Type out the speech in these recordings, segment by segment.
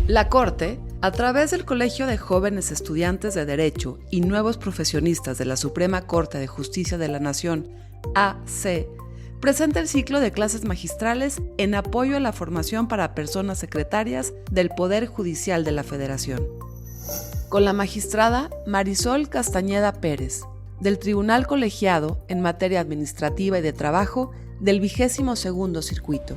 La Corte, a través del Colegio de Jóvenes Estudiantes de Derecho y Nuevos Profesionistas de la Suprema Corte de Justicia de la Nación, AC, presenta el ciclo de clases magistrales en apoyo a la formación para personas secretarias del Poder Judicial de la Federación. Con la magistrada Marisol Castañeda Pérez, del Tribunal Colegiado en materia administrativa y de trabajo del 22º Circuito.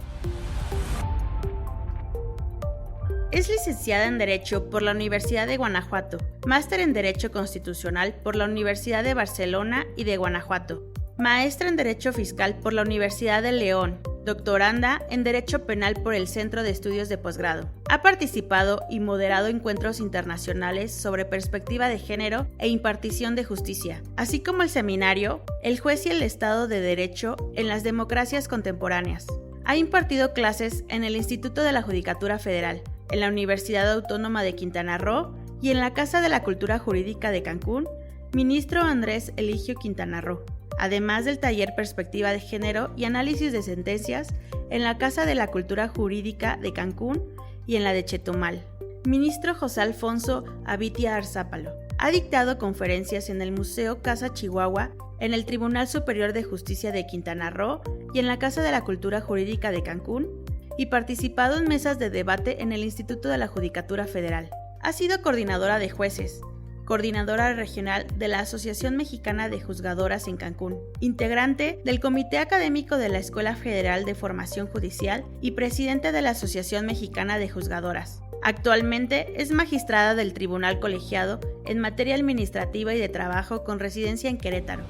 Es licenciada en Derecho por la Universidad de Guanajuato, máster en Derecho Constitucional por la Universidad de Barcelona y de Guanajuato, maestra en Derecho Fiscal por la Universidad de León, doctoranda en Derecho Penal por el Centro de Estudios de Posgrado. Ha participado y moderado encuentros internacionales sobre perspectiva de género e impartición de justicia, así como el seminario El juez y el Estado de Derecho en las democracias contemporáneas. Ha impartido clases en el Instituto de la Judicatura Federal, en la Universidad Autónoma de Quintana Roo y en la Casa de la Cultura Jurídica de Cancún, Ministro Andrés Eligio Quintana Roo, además del taller Perspectiva de Género y Análisis de Sentencias en la Casa de la Cultura Jurídica de Cancún y en la de Chetumal. Ministro José Alfonso Abitia Arzápalo. Ha dictado conferencias en el Museo Casa Chihuahua, en el Tribunal Superior de Justicia de Quintana Roo y en la Casa de la Cultura Jurídica de Cancún, y participado en mesas de debate en el Instituto de la Judicatura Federal. Ha sido coordinadora de jueces, coordinadora regional de la Asociación Mexicana de Juzgadoras en Cancún, integrante del Comité Académico de la Escuela Federal de Formación Judicial y presidenta de la Asociación Mexicana de Juzgadoras. Actualmente es magistrada del Tribunal Colegiado en materia administrativa y de trabajo con residencia en Querétaro.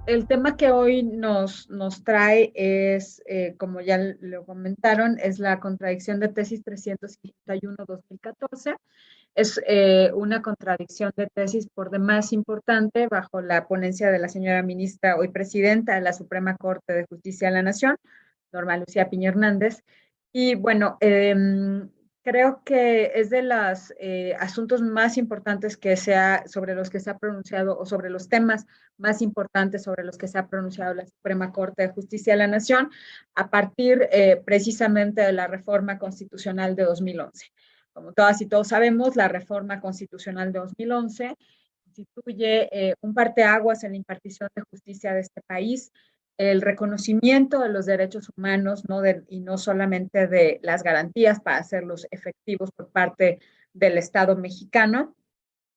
El tema que hoy nos trae es, como ya lo comentaron, es la contradicción de tesis 351-2014. Es una contradicción de tesis por demás importante bajo la ponencia de la señora ministra, hoy presidenta de la Suprema Corte de Justicia de la Nación, Norma Lucía Piña Hernández. Y bueno, creo que es de los asuntos más importantes sobre los que se ha pronunciado, o sobre los temas más importantes sobre los que se ha pronunciado la Suprema Corte de Justicia de la Nación, a partir precisamente de la reforma constitucional de 2011. Como todas y todos sabemos, la reforma constitucional de 2011 constituye un parteaguas en la impartición de justicia de este país, el reconocimiento de los derechos humanos, y no solamente de las garantías para hacerlos efectivos por parte del Estado mexicano,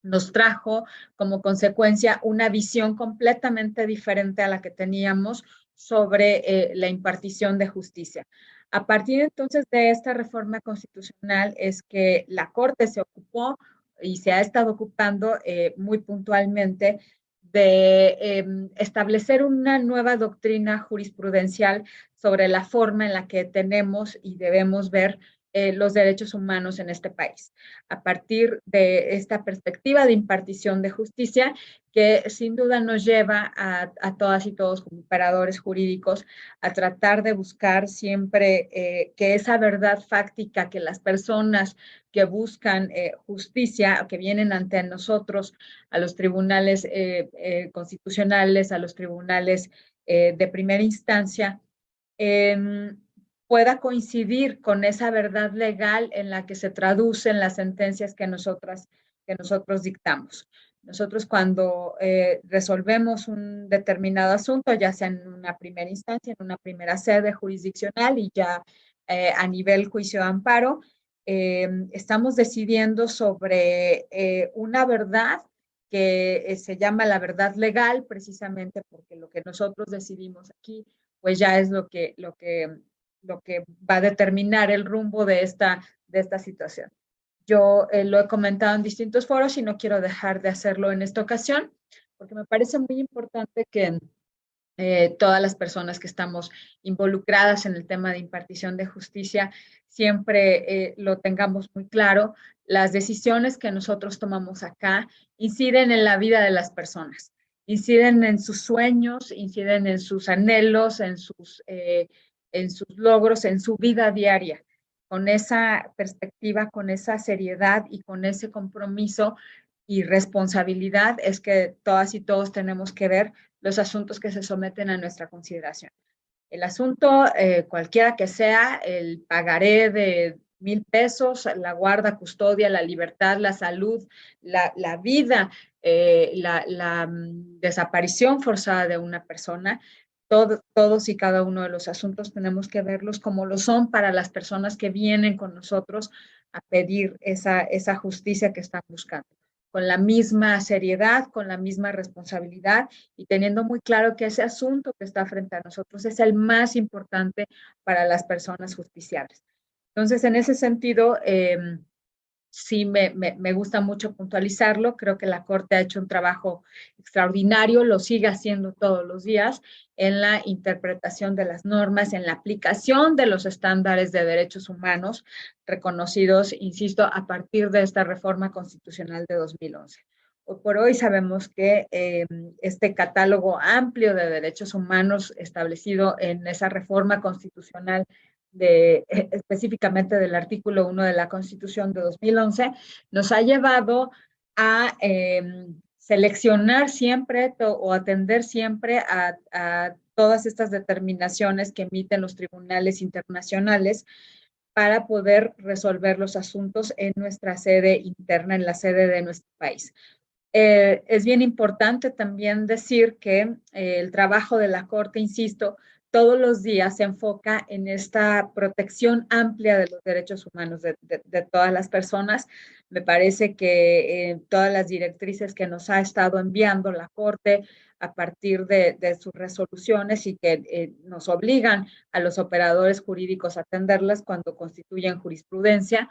nos trajo como consecuencia una visión completamente diferente a la que teníamos sobre la impartición de justicia. A partir entonces de esta reforma constitucional es que la Corte se ocupó y se ha estado ocupando muy puntualmente de establecer una nueva doctrina jurisprudencial sobre la forma en la que tenemos y debemos ver los derechos humanos en este país, a partir de esta perspectiva de impartición de justicia que sin duda nos lleva a todas y todos como operadores jurídicos a tratar de buscar siempre que esa verdad fáctica, que las personas que buscan justicia, que vienen ante nosotros, a los tribunales constitucionales, a los tribunales de primera instancia, pueda coincidir con esa verdad legal en la que se traducen las sentencias que nosotros dictamos. Nosotros cuando resolvemos un determinado asunto, ya sea en una primera instancia, en una primera sede jurisdiccional y ya a nivel juicio de amparo, estamos decidiendo sobre una verdad que se llama la verdad legal, precisamente porque lo que nosotros decidimos aquí, pues ya es lo que va a determinar el rumbo de esta situación. Yo lo he comentado en distintos foros y no quiero dejar de hacerlo en esta ocasión, porque me parece muy importante que todas las personas que estamos involucradas en el tema de impartición de justicia siempre lo tengamos muy claro. Las decisiones que nosotros tomamos acá inciden en la vida de las personas, inciden en sus sueños, inciden en sus anhelos, en sus logros, en su vida diaria. Con esa perspectiva, con esa seriedad y con ese compromiso y responsabilidad es que todas y todos tenemos que ver los asuntos que se someten a nuestra consideración. El asunto, cualquiera que sea, el pagaré de 1,000 pesos, la guarda, custodia, la libertad, la salud, la vida, desaparición forzada de una persona, todos y cada uno de los asuntos tenemos que verlos como lo son para las personas que vienen con nosotros a pedir esa justicia que están buscando, con la misma seriedad, con la misma responsabilidad y teniendo muy claro que ese asunto que está frente a nosotros es el más importante para las personas justiciables. Entonces, en ese sentido, sí me gusta mucho puntualizarlo. Creo que la Corte ha hecho un trabajo extraordinario, lo sigue haciendo todos los días en la interpretación de las normas, en la aplicación de los estándares de derechos humanos reconocidos, insisto, a partir de esta reforma constitucional de 2011. Hoy por hoy sabemos que este catálogo amplio de derechos humanos establecido en esa reforma constitucional específicamente del artículo 1 de la Constitución de 2011, nos ha llevado a seleccionar siempre o atender siempre a todas estas determinaciones que emiten los tribunales internacionales para poder resolver los asuntos en nuestra sede interna, en la sede de nuestro país. Es bien importante también decir que el trabajo de la Corte, insisto, todos los días se enfoca en esta protección amplia de los derechos humanos de todas las personas. Me parece que todas las directrices que nos ha estado enviando la Corte a partir de sus resoluciones y que nos obligan a los operadores jurídicos a atenderlas cuando constituyen jurisprudencia,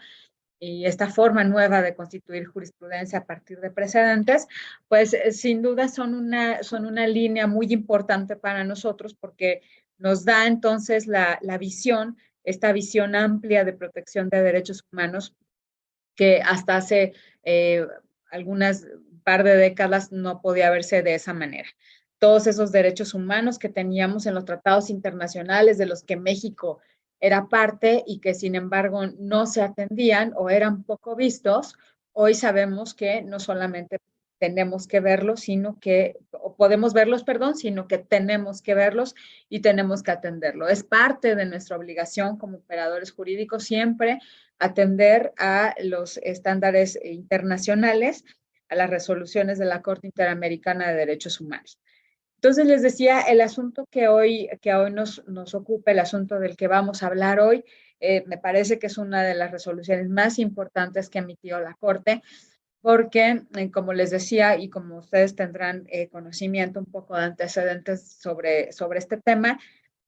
y esta forma nueva de constituir jurisprudencia a partir de precedentes, pues sin duda son una línea muy importante para nosotros porque nos da entonces la visión, esta visión amplia de protección de derechos humanos que hasta hace algunas par de décadas no podía verse de esa manera. Todos esos derechos humanos que teníamos en los tratados internacionales de los que México era parte y que sin embargo no se atendían o eran poco vistos, hoy sabemos que no solamente tenemos que verlos, sino que, o podemos verlos, perdón, sino que tenemos que verlos y tenemos que atenderlo. Es parte de nuestra obligación como operadores jurídicos siempre atender a los estándares internacionales, a las resoluciones de la Corte Interamericana de Derechos Humanos. Entonces, les decía, el asunto que hoy nos ocupa, el asunto del que vamos a hablar hoy, me parece que es una de las resoluciones más importantes que emitió la Corte, porque, como les decía, y como ustedes tendrán conocimiento un poco de antecedentes sobre este tema,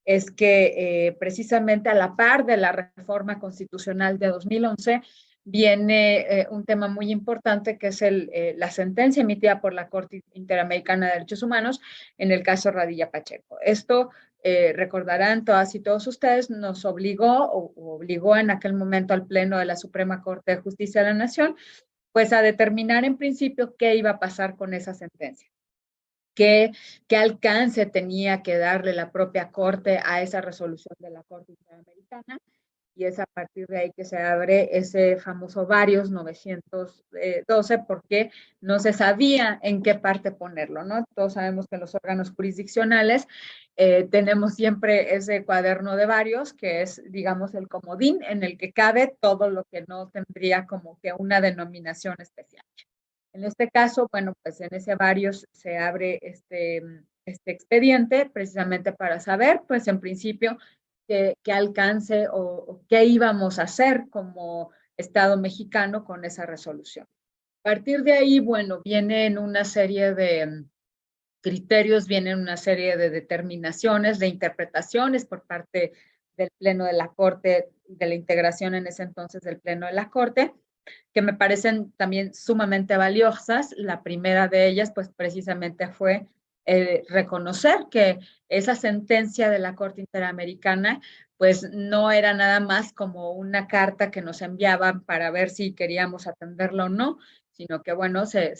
es que precisamente a la par de la reforma constitucional de 2011 viene un tema muy importante que es la sentencia emitida por la Corte Interamericana de Derechos Humanos en el caso Radilla Pacheco. Esto, recordarán todas y todos ustedes, nos obligó en aquel momento al Pleno de la Suprema Corte de Justicia de la Nación, pues a determinar en principio qué iba a pasar con esa sentencia. Qué alcance tenía que darle la propia Corte a esa resolución de la Corte Interamericana, y es a partir de ahí que se abre ese famoso varios 912, porque no se sabía en qué parte ponerlo, ¿no? Todos sabemos que en los órganos jurisdiccionales tenemos siempre ese cuaderno de varios, que es, digamos, el comodín en el que cabe todo lo que no tendría como que una denominación especial. En este caso, bueno, pues en ese varios se abre este expediente precisamente para saber, pues en principio, qué alcance o qué íbamos a hacer como Estado mexicano con esa resolución. A partir de ahí, bueno, vienen una serie de criterios, vienen una serie de determinaciones, de interpretaciones por parte del Pleno de la Corte, de la integración en ese entonces del Pleno de la Corte, que me parecen también sumamente valiosas. La primera de ellas, pues precisamente fue reconocer que esa sentencia de la Corte Interamericana, pues no era nada más como una carta que nos enviaban para ver si queríamos atenderlo o no, sino que, bueno, se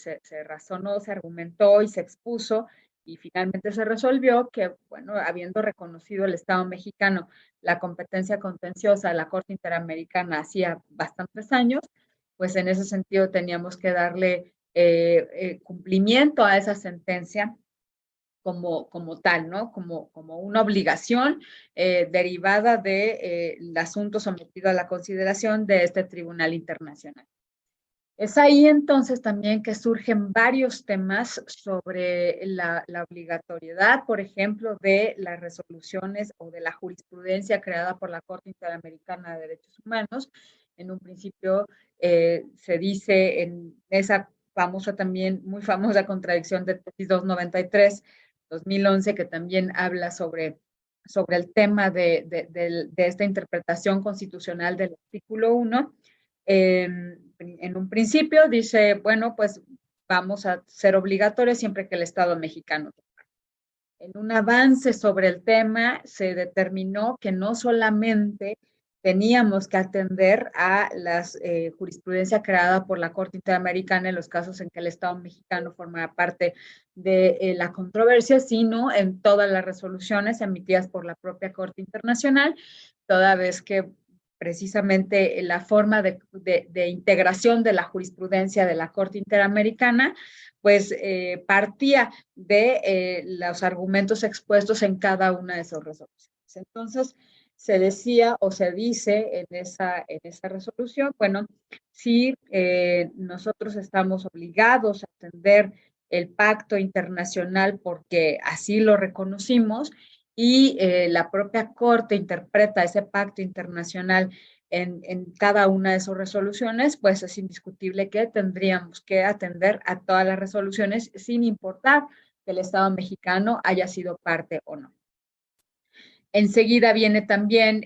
razonó, se argumentó y se expuso y finalmente se resolvió que, bueno, habiendo reconocido el Estado mexicano la competencia contenciosa de la Corte Interamericana hacía bastantes años, pues en ese sentido teníamos que darle cumplimiento a esa sentencia como tal, ¿no? Como una obligación derivada del asunto sometido a la consideración de este Tribunal Internacional. Es ahí entonces también que surgen varios temas sobre la obligatoriedad, por ejemplo, de las resoluciones o de la jurisprudencia creada por la Corte Interamericana de Derechos Humanos. En un principio se dice en esa famosa también, muy famosa contradicción de tesis 293, 2011, que también habla sobre el tema de esta interpretación constitucional del artículo 1. En un principio dice, bueno, pues vamos a ser obligatorios siempre que el Estado mexicano. En un avance sobre el tema se determinó que no solamente teníamos que atender a la jurisprudencia creada por la Corte Interamericana en los casos en que el Estado mexicano formaba parte de la controversia, sino en todas las resoluciones emitidas por la propia Corte Internacional, toda vez que precisamente la forma de integración de la jurisprudencia de la Corte Interamericana, pues partía de los argumentos expuestos en cada una de esas resoluciones. Entonces, se decía o se dice en esa resolución, bueno, si nosotros estamos obligados a atender el pacto internacional porque así lo reconocimos y la propia Corte interpreta ese pacto internacional en cada una de sus resoluciones, pues es indiscutible que tendríamos que atender a todas las resoluciones sin importar que el Estado mexicano haya sido parte o no. Enseguida viene también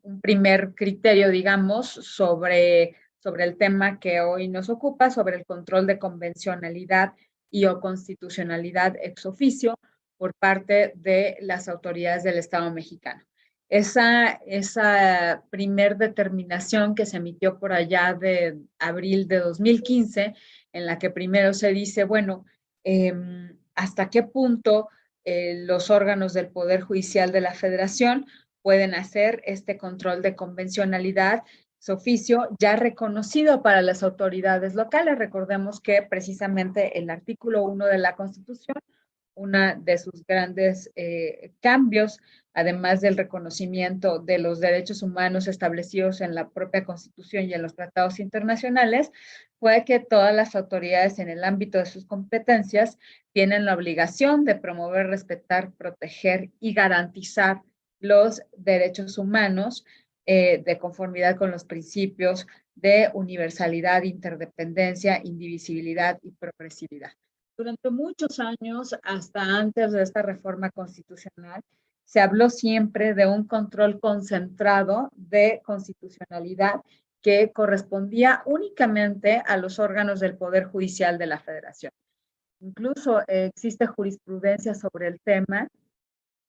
un primer criterio, digamos, sobre el tema que hoy nos ocupa, sobre el control de convencionalidad y o constitucionalidad ex oficio por parte de las autoridades del Estado mexicano. Esa primer determinación que se emitió por allá de abril de 2015, en la que primero se dice, bueno, ¿hasta qué punto los órganos del Poder Judicial de la Federación pueden hacer este control de convencionalidad ex oficio ya reconocido para las autoridades locales? Recordemos que precisamente el artículo 1 de la Constitución, una de sus grandes cambios, además del reconocimiento de los derechos humanos establecidos en la propia Constitución y en los tratados internacionales, fue que todas las autoridades en el ámbito de sus competencias tienen la obligación de promover, respetar, proteger y garantizar los derechos humanos de conformidad con los principios de universalidad, interdependencia, indivisibilidad y progresividad. Durante muchos años, hasta antes de esta reforma constitucional, se habló siempre de un control concentrado de constitucionalidad que correspondía únicamente a los órganos del Poder Judicial de la Federación. Incluso existe jurisprudencia sobre el tema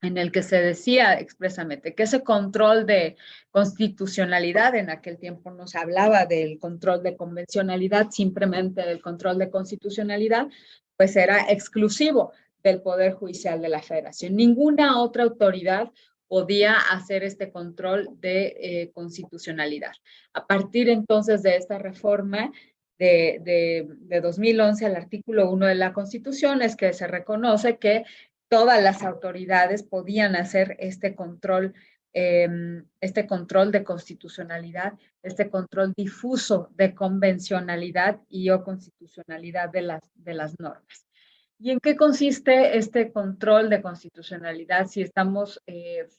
en el que se decía expresamente que ese control de constitucionalidad, en aquel tiempo no se hablaba del control de convencionalidad, simplemente del control de constitucionalidad, pues era exclusivo del Poder Judicial de la Federación. Ninguna otra autoridad podía hacer este control de constitucionalidad. A partir entonces de esta reforma de 2011 al artículo 1 de la Constitución es que se reconoce que todas las autoridades podían hacer este control de constitucionalidad, este control difuso de convencionalidad y o constitucionalidad de las normas. ¿Y en qué consiste este control de constitucionalidad si estamos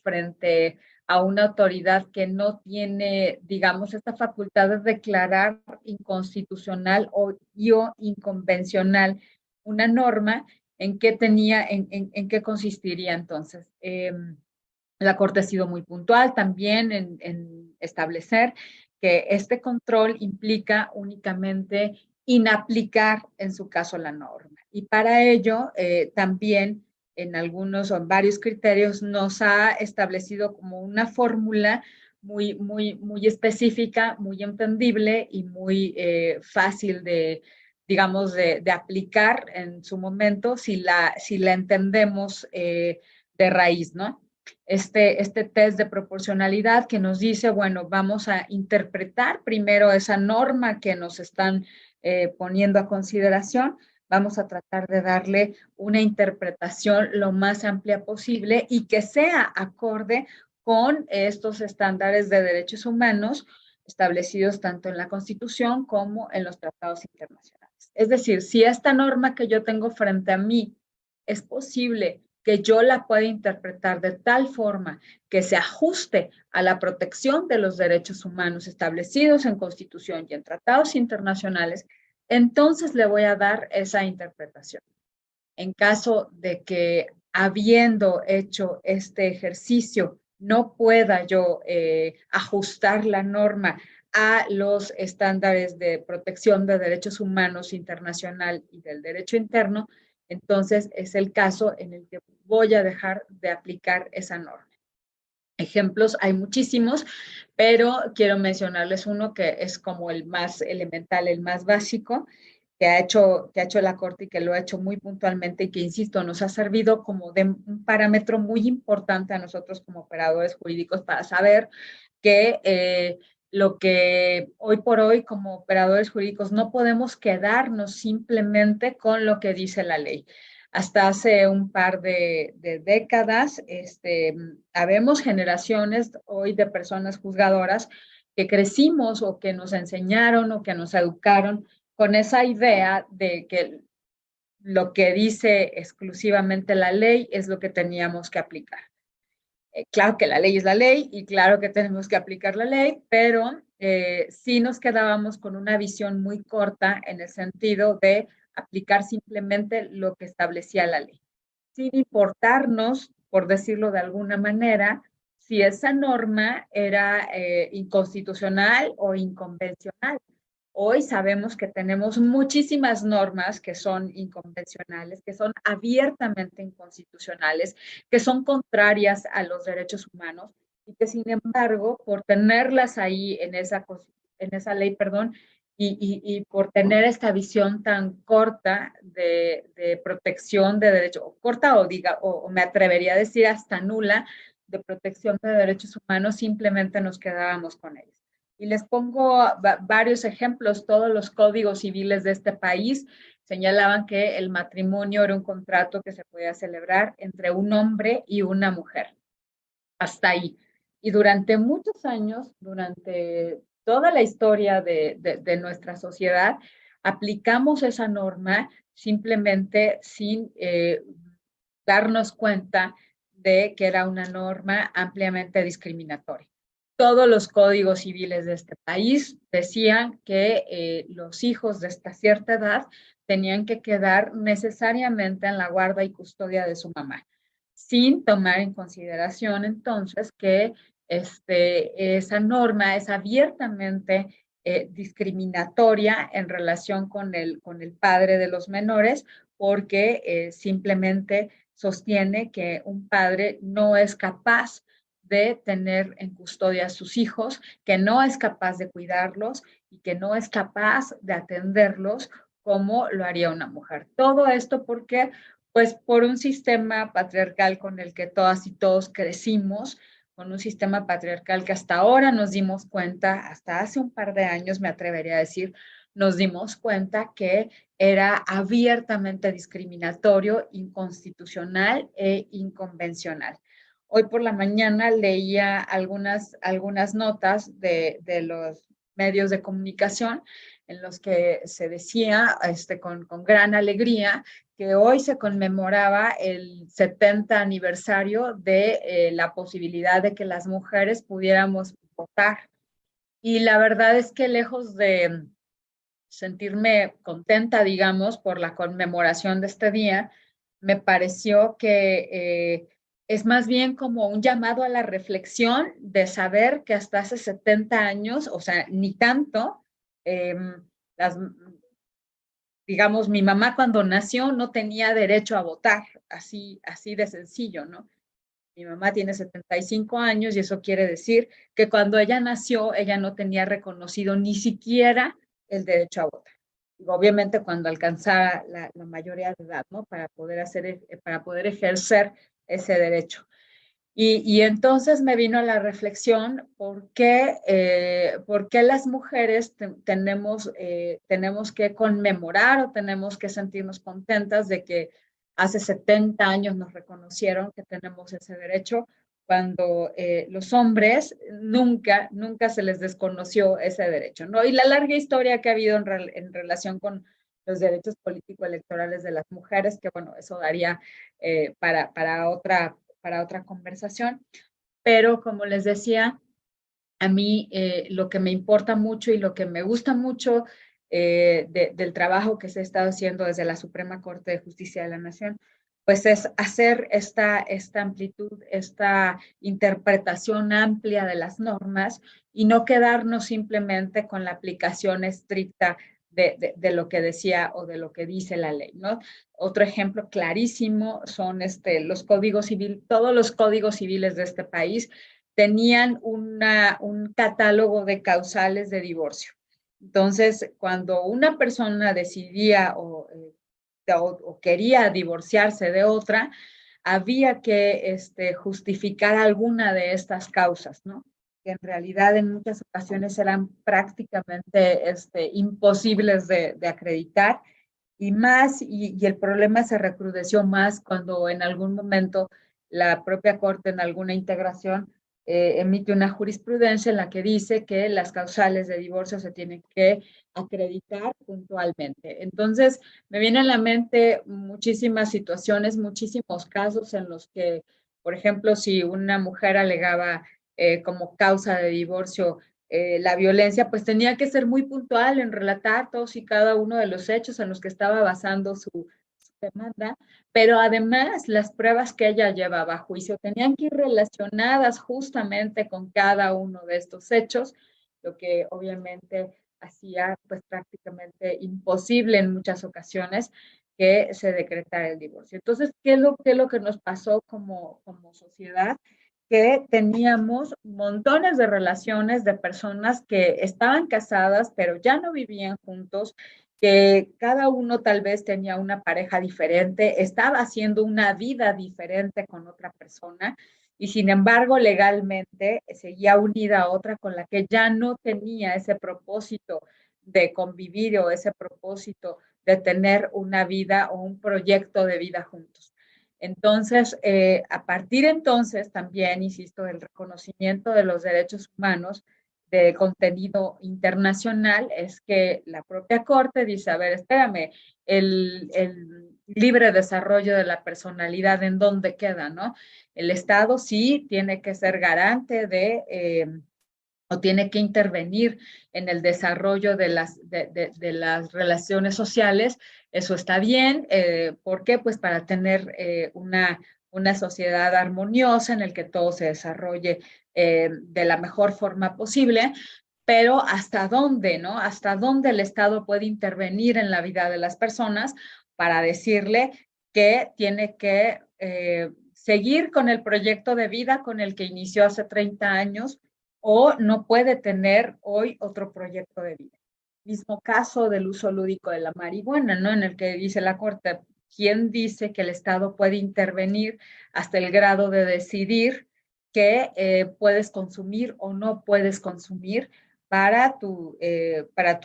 frente a una autoridad que no tiene, digamos, esta facultad de declarar inconstitucional o inconvencional una norma? ¿En qué consistiría entonces? La Corte ha sido muy puntual también en establecer que este control implica únicamente inaplicar, en su caso, la norma. Y para ello, también en algunos o en varios criterios nos ha establecido como una fórmula muy específica, muy entendible y muy fácil digamos, de aplicar en su momento si la entendemos de raíz, ¿no? Este test de proporcionalidad que nos dice, bueno, vamos a interpretar primero esa norma que nos están poniendo a consideración, vamos a tratar de darle una interpretación lo más amplia posible y que sea acorde con estos estándares de derechos humanos establecidos tanto en la Constitución como en los tratados internacionales. Es decir, si esta norma que yo tengo frente a mí es posible que yo la pueda interpretar de tal forma que se ajuste a la protección de los derechos humanos establecidos en Constitución y en tratados internacionales, entonces le voy a dar esa interpretación. En caso de que habiendo hecho este ejercicio no pueda yo ajustar la norma a los estándares de protección de derechos humanos internacional y del derecho interno, entonces es el caso en el que voy a dejar de aplicar esa norma. Ejemplos hay muchísimos, pero quiero mencionarles uno que es como el más elemental, el más básico, que ha hecho la Corte y que lo ha hecho muy puntualmente y que, insisto, nos ha servido como de un parámetro muy importante a nosotros como operadores jurídicos para saber que lo que hoy por hoy como operadores jurídicos no podemos quedarnos simplemente con lo que dice la ley. Hasta hace un par de décadas, habemos generaciones hoy de personas juzgadoras que crecimos o que nos enseñaron o que nos educaron con esa idea de que lo que dice exclusivamente la ley es lo que teníamos que aplicar. Claro que la ley es la ley y claro que tenemos que aplicar la ley, pero sí nos quedábamos con una visión muy corta en el sentido de aplicar simplemente lo que establecía la ley, sin importarnos, por decirlo de alguna manera, si esa norma era inconstitucional o inconvencional. Hoy sabemos que tenemos muchísimas normas que son inconvencionales, que son abiertamente inconstitucionales, que son contrarias a los derechos humanos y que sin embargo, por tenerlas ahí en esa ley, perdón, y por tener esta visión tan corta de protección de derechos, o corta o me atrevería a decir hasta nula de protección de derechos humanos, simplemente nos quedábamos con ellos. Y les pongo varios ejemplos. Todos los códigos civiles de este país señalaban que el matrimonio era un contrato que se podía celebrar entre un hombre y una mujer. Hasta ahí. Y durante muchos años, durante toda la historia de nuestra sociedad, aplicamos esa norma simplemente sin darnos cuenta de que era una norma ampliamente discriminatoria. Todos los códigos civiles de este país decían que los hijos de esta cierta edad tenían que quedar necesariamente en la guarda y custodia de su mamá, sin tomar en consideración entonces que esa norma es abiertamente discriminatoria en relación con el padre de los menores, porque simplemente sostiene que un padre no es capaz de tener en custodia a sus hijos, que no es capaz de cuidarlos y que no es capaz de atenderlos como lo haría una mujer. Todo esto porque, pues, por un sistema patriarcal con el que todas y todos crecimos, con un sistema patriarcal que hasta ahora nos dimos cuenta, hasta hace un par de años me atrevería a decir, nos dimos cuenta que era abiertamente discriminatorio, inconstitucional e inconvencional. Hoy por la mañana leía algunas notas de los medios de comunicación en los que se decía con gran alegría que hoy se conmemoraba el 70 aniversario de la posibilidad de que las mujeres pudiéramos votar. Y la verdad es que lejos de sentirme contenta, digamos, por la conmemoración de este día, me pareció que es más bien como un llamado a la reflexión de saber que hasta hace 70 años, o sea, ni tanto, eh, las, digamos, mi mamá cuando nació no tenía derecho a votar, así de sencillo, ¿no? Mi mamá tiene 75 años y eso quiere decir que cuando ella nació, ella no tenía reconocido ni siquiera el derecho a votar. Obviamente cuando alcanzara mayoría de edad, ¿no? Para poder ejercer ese derecho. Y entonces me vino la reflexión, por qué las mujeres tenemos que conmemorar o tenemos que sentirnos contentas de que hace 70 años nos reconocieron que tenemos ese derecho, cuando los hombres nunca se les desconoció ese derecho, ¿no? Y la larga historia que ha habido en relación con los derechos político-electorales de las mujeres, que bueno, eso daría para otra conversación, pero como les decía, a mí lo que me importa mucho y lo que me gusta mucho del trabajo que se ha estado haciendo desde la Suprema Corte de Justicia de la Nación, pues es hacer esta amplitud, esta interpretación amplia de las normas y no quedarnos simplemente con la aplicación estricta de lo que decía o de lo que dice la ley, ¿no? Otro ejemplo clarísimo son los códigos civiles, todos los códigos civiles de este país tenían un catálogo de causales de divorcio. Entonces, cuando una persona decidía o quería divorciarse de otra, había que justificar alguna de estas causas, ¿no? Que en realidad en muchas ocasiones eran prácticamente imposibles de acreditar y más, y el problema se recrudeció más cuando en algún momento la propia Corte en alguna integración emite una jurisprudencia en la que dice que las causales de divorcio se tienen que acreditar puntualmente. Entonces, me vienen a la mente muchísimas situaciones, muchísimos casos en los que, por ejemplo, si una mujer alegaba como causa de divorcio la violencia, pues tenía que ser muy puntual en relatar todos y cada uno de los hechos en los que estaba basando su demanda, pero además las pruebas que ella llevaba a juicio tenían que ir relacionadas justamente con cada uno de estos hechos, lo que obviamente hacía pues prácticamente imposible en muchas ocasiones que se decretara el divorcio. Entonces, ¿qué es lo que nos pasó como sociedad? Que teníamos montones de relaciones de personas que estaban casadas, pero ya no vivían juntos, que cada uno tal vez tenía una pareja diferente, estaba haciendo una vida diferente con otra persona y sin embargo legalmente seguía unida a otra con la que ya no tenía ese propósito de convivir o ese propósito de tener una vida o un proyecto de vida juntos. Entonces, a partir de entonces también, insisto, el reconocimiento de los derechos humanos de contenido internacional es que la propia Corte dice, a ver, espérame, el libre desarrollo de la personalidad, ¿en dónde queda, no? El Estado sí tiene que ser garante o tiene que intervenir en el desarrollo de las relaciones sociales. Eso está bien. ¿Por qué? Pues para tener una sociedad armoniosa en el que todo se desarrolle de la mejor forma posible, pero ¿hasta dónde, no? ¿Hasta dónde el Estado puede intervenir en la vida de las personas para decirle que tiene que seguir con el proyecto de vida con el que inició hace 30 años o no puede tener hoy otro proyecto de vida? Mismo caso del uso lúdico de la marihuana, ¿no? En el que dice la Corte, ¿quién dice que el Estado puede intervenir hasta el grado de decidir que puedes consumir o no puedes consumir para tu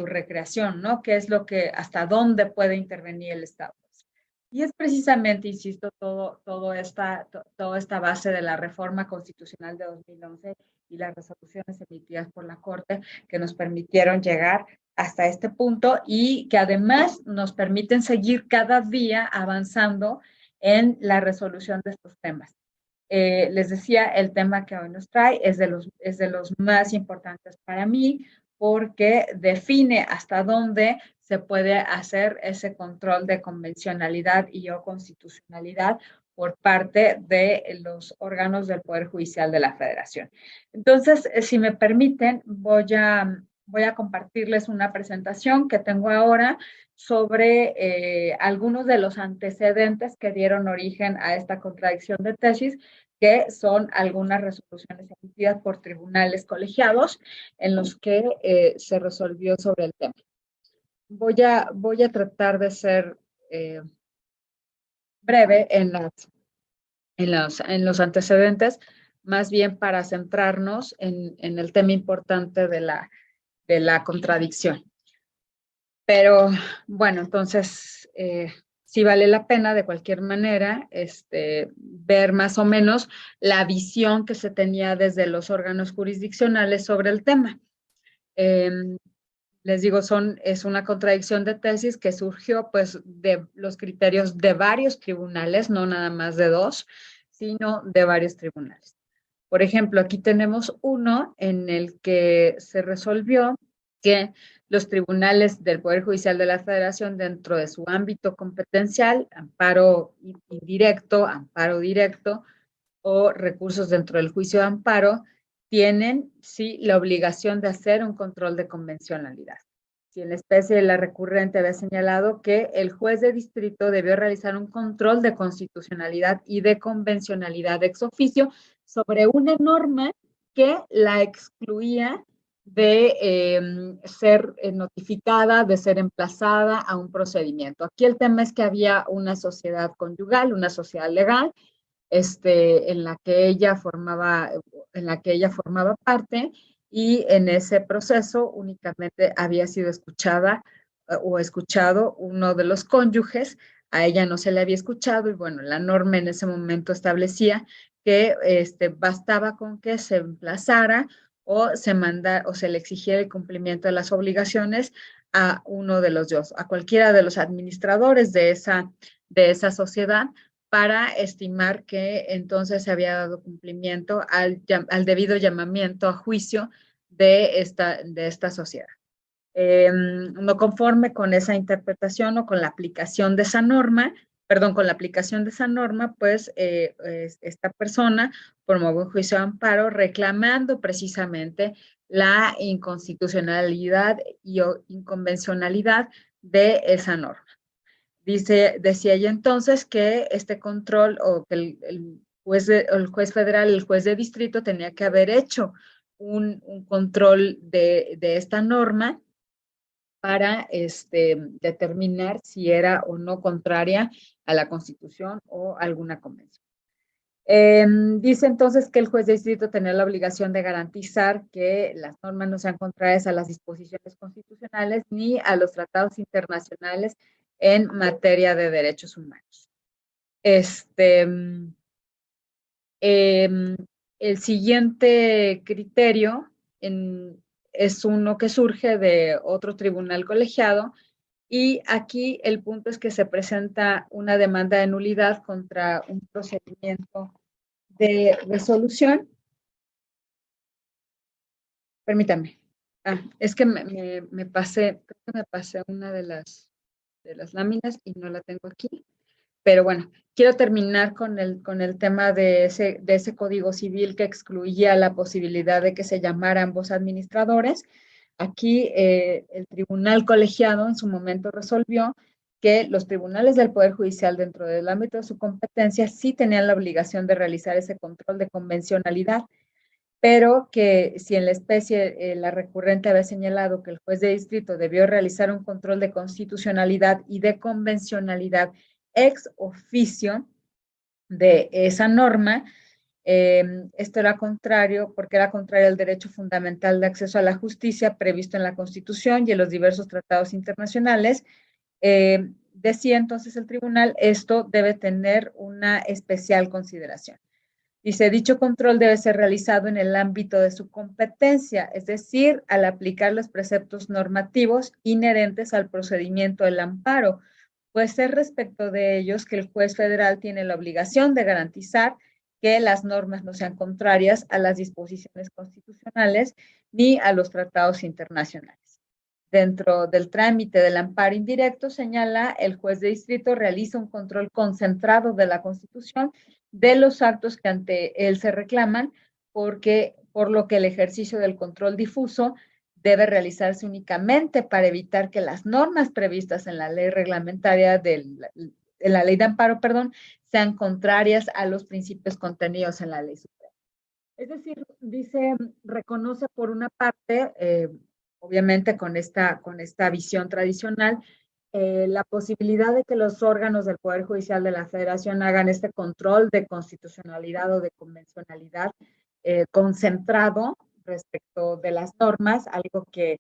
recreación, ¿no? ¿Qué es lo que, hasta dónde puede intervenir el Estado? Y es precisamente, insisto, toda esta base de la reforma constitucional de 2011 y las resoluciones emitidas por la Corte que nos permitieron llegar hasta este punto y que además nos permiten seguir cada día avanzando en la resolución de estos temas. Les decía, el tema que hoy nos trae es de los más importantes para mí porque define hasta dónde se puede hacer ese control de convencionalidad y o constitucionalidad por parte de los órganos del Poder Judicial de la Federación. Entonces, si me permiten, voy a compartirles una presentación que tengo ahora sobre algunos de los antecedentes que dieron origen a esta contradicción de tesis, que son algunas resoluciones emitidas por tribunales colegiados en los que se resolvió sobre el tema. Voy a tratar de ser breve en los antecedentes más bien para centrarnos en el tema importante de la contradicción. Pero bueno, entonces sí vale la pena de cualquier manera ver más o menos la visión que se tenía desde los órganos jurisdiccionales sobre el tema. Les digo, es una contradicción de tesis que surgió pues de los criterios de varios tribunales, no nada más de dos, sino de varios tribunales. Por ejemplo, aquí tenemos uno en el que se resolvió que los tribunales del Poder Judicial de la Federación, dentro de su ámbito competencial, amparo indirecto, amparo directo o recursos dentro del juicio de amparo, tienen, sí, la obligación de hacer un control de convencionalidad. Si en la especie de la recurrente había señalado que el juez de distrito debió realizar un control de constitucionalidad y de convencionalidad ex oficio sobre una norma que la excluía de ser notificada, de ser emplazada a un procedimiento. Aquí el tema es que había una sociedad conyugal, una sociedad legal, en la que ella formaba parte, y en ese proceso únicamente había sido escuchada o escuchado uno de los cónyuges. A ella no se le había escuchado, y bueno, la norma en ese momento establecía que bastaba con que se emplazara o se le exigiera el cumplimiento de las obligaciones a uno de los dos, a cualquiera de los administradores de esa sociedad, para estimar que entonces se había dado cumplimiento al debido llamamiento a juicio de esta sociedad. No conforme con esa interpretación o con la aplicación de esa norma, con la aplicación de esa norma, pues esta persona promovió un juicio de amparo reclamando precisamente la inconstitucionalidad y inconvencionalidad de esa norma. Decía ella entonces que este control, o que el juez federal, el juez de distrito, tenía que haber hecho un control de esta norma para determinar si era o no contraria a la Constitución o alguna convención. Dice entonces que el juez de distrito tenía la obligación de garantizar que las normas no sean contrarias a las disposiciones constitucionales ni a los tratados internacionales en materia de derechos humanos. El siguiente criterio es uno que surge de otro tribunal colegiado, y aquí el punto es que se presenta una demanda de nulidad contra un procedimiento de resolución. Permítame. Es que me pasé una de las láminas y no la tengo aquí. Pero bueno, quiero terminar con el tema de ese Código Civil que excluía la posibilidad de que se llamara ambos administradores. Aquí el tribunal colegiado en su momento resolvió que los tribunales del Poder Judicial, dentro del ámbito de su competencia, sí tenían la obligación de realizar ese control de convencionalidad, pero que si en la especie la recurrente había señalado que el juez de distrito debió realizar un control de constitucionalidad y de convencionalidad ex oficio de esa norma, esto era contrario, porque era contrario al derecho fundamental de acceso a la justicia previsto en la Constitución y en los diversos tratados internacionales. Decía entonces el tribunal, esto debe tener una especial consideración. Dice, dicho control debe ser realizado en el ámbito de su competencia, es decir, al aplicar los preceptos normativos inherentes al procedimiento del amparo, pues es respecto de ellos que el juez federal tiene la obligación de garantizar que las normas no sean contrarias a las disposiciones constitucionales ni a los tratados internacionales. Dentro del trámite del amparo indirecto, señala, el juez de distrito realiza un control concentrado de la Constitución, de los actos que ante él se reclaman, por lo que el ejercicio del control difuso debe realizarse únicamente para evitar que las normas previstas en la ley reglamentaria en la ley de amparo, sean contrarias a los principios contenidos en la ley suprema. Es decir, dice, reconoce por una parte, obviamente con esta visión tradicional, la posibilidad de que los órganos del Poder Judicial de la Federación hagan este control de constitucionalidad o de convencionalidad concentrado respecto de las normas, algo que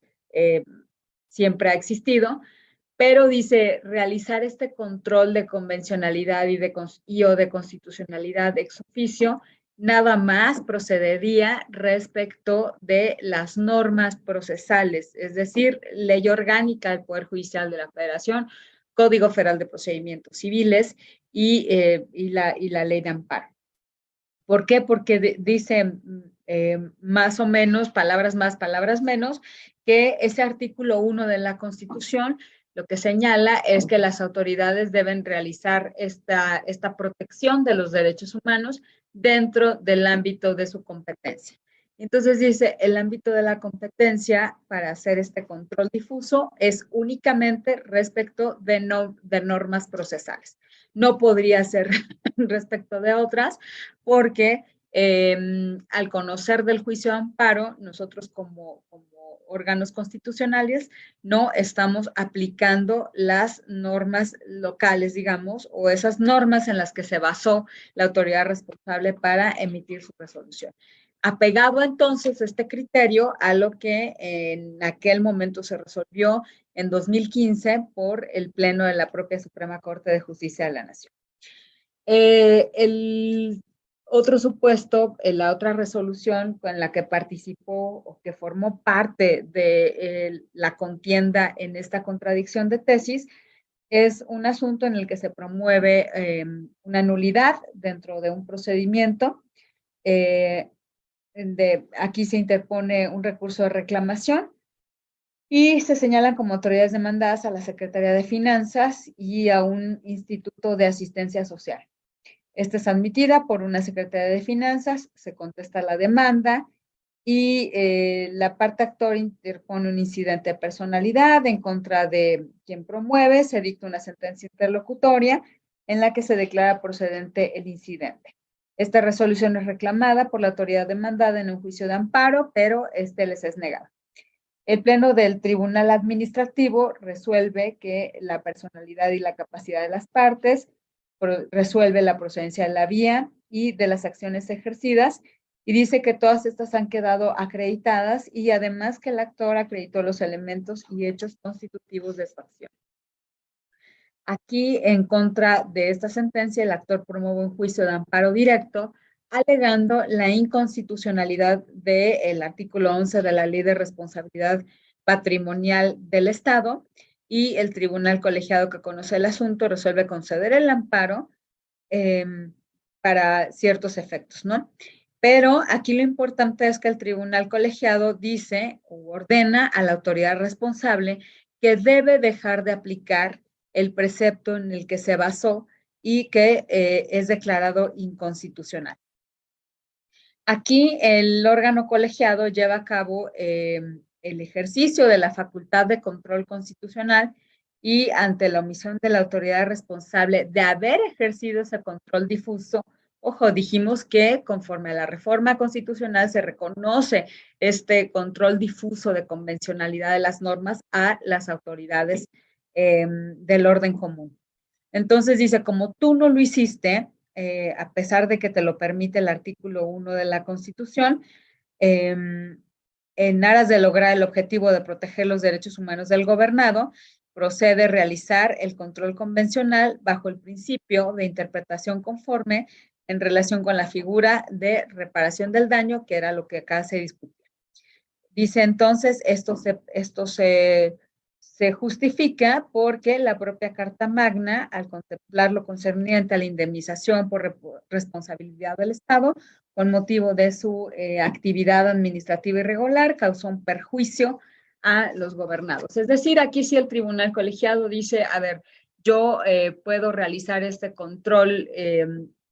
siempre ha existido, pero dice realizar este control de convencionalidad y o de constitucionalidad ex oficio nada más procedería respecto de las normas procesales, es decir, ley orgánica del Poder Judicial de la Federación, Código Federal de Procedimientos Civiles y la ley de amparo. ¿Por qué? Porque dice más o menos, palabras más, palabras menos, que ese artículo 1 de la Constitución lo que señala es que las autoridades deben realizar esta protección de los derechos humanos dentro del ámbito de su competencia. Entonces dice, el ámbito de la competencia para hacer este control difuso es únicamente respecto de normas procesales. No podría ser respecto de otras, porque al conocer del juicio de amparo, nosotros como órganos constitucionales no estamos aplicando las normas locales, digamos, o esas normas en las que se basó la autoridad responsable para emitir su resolución. Apegado entonces este criterio a lo que en aquel momento se resolvió en 2015 por el Pleno de la propia Suprema Corte de Justicia de la Nación. El otro supuesto, la otra resolución con la que participó o que formó parte de la contienda en esta contradicción de tesis es un asunto en el que se promueve una nulidad dentro de un procedimiento. Aquí se interpone un recurso de reclamación y se señalan como autoridades demandadas a la Secretaría de Finanzas y a un Instituto de Asistencia Social. Esta es admitida por una Secretaría de Finanzas, se contesta la demanda y la parte actor interpone un incidente de personalidad en contra de quien promueve, se dicta una sentencia interlocutoria en la que se declara procedente el incidente. Esta resolución es reclamada por la autoridad demandada en un juicio de amparo, pero les es negado. El Pleno del Tribunal Administrativo resuelve que la personalidad y la capacidad de las partes, resuelve la procedencia de la vía y de las acciones ejercidas y dice que todas estas han quedado acreditadas y además que el actor acreditó los elementos y hechos constitutivos de su acción. Aquí, en contra de esta sentencia, el actor promueve un juicio de amparo directo alegando la inconstitucionalidad del artículo 11 de la Ley de Responsabilidad Patrimonial del Estado y el tribunal colegiado que conoce el asunto resuelve conceder el amparo para ciertos efectos, ¿no? Pero aquí lo importante es que el tribunal colegiado dice o ordena a la autoridad responsable que debe dejar de aplicar el precepto en el que se basó y que es declarado inconstitucional. Aquí el órgano colegiado lleva a cabo el ejercicio de la facultad de control constitucional y ante la omisión de la autoridad responsable de haber ejercido ese control difuso, ojo, dijimos que conforme a la reforma constitucional se reconoce este control difuso de convencionalidad de las normas a las autoridades del orden común. Entonces dice, como tú no lo hiciste, a pesar de que te lo permite el artículo 1 de la Constitución, en aras de lograr el objetivo de proteger los derechos humanos del gobernado, procede a realizar el control convencional bajo el principio de interpretación conforme en relación con la figura de reparación del daño, que era lo que acá se discutía. Dice entonces, esto se justifica porque la propia Carta Magna, al contemplar lo concerniente a la indemnización por responsabilidad del Estado, con motivo de su actividad administrativa irregular, causó un perjuicio a los gobernados. Es decir, aquí sí el tribunal colegiado dice, a ver, yo puedo realizar este control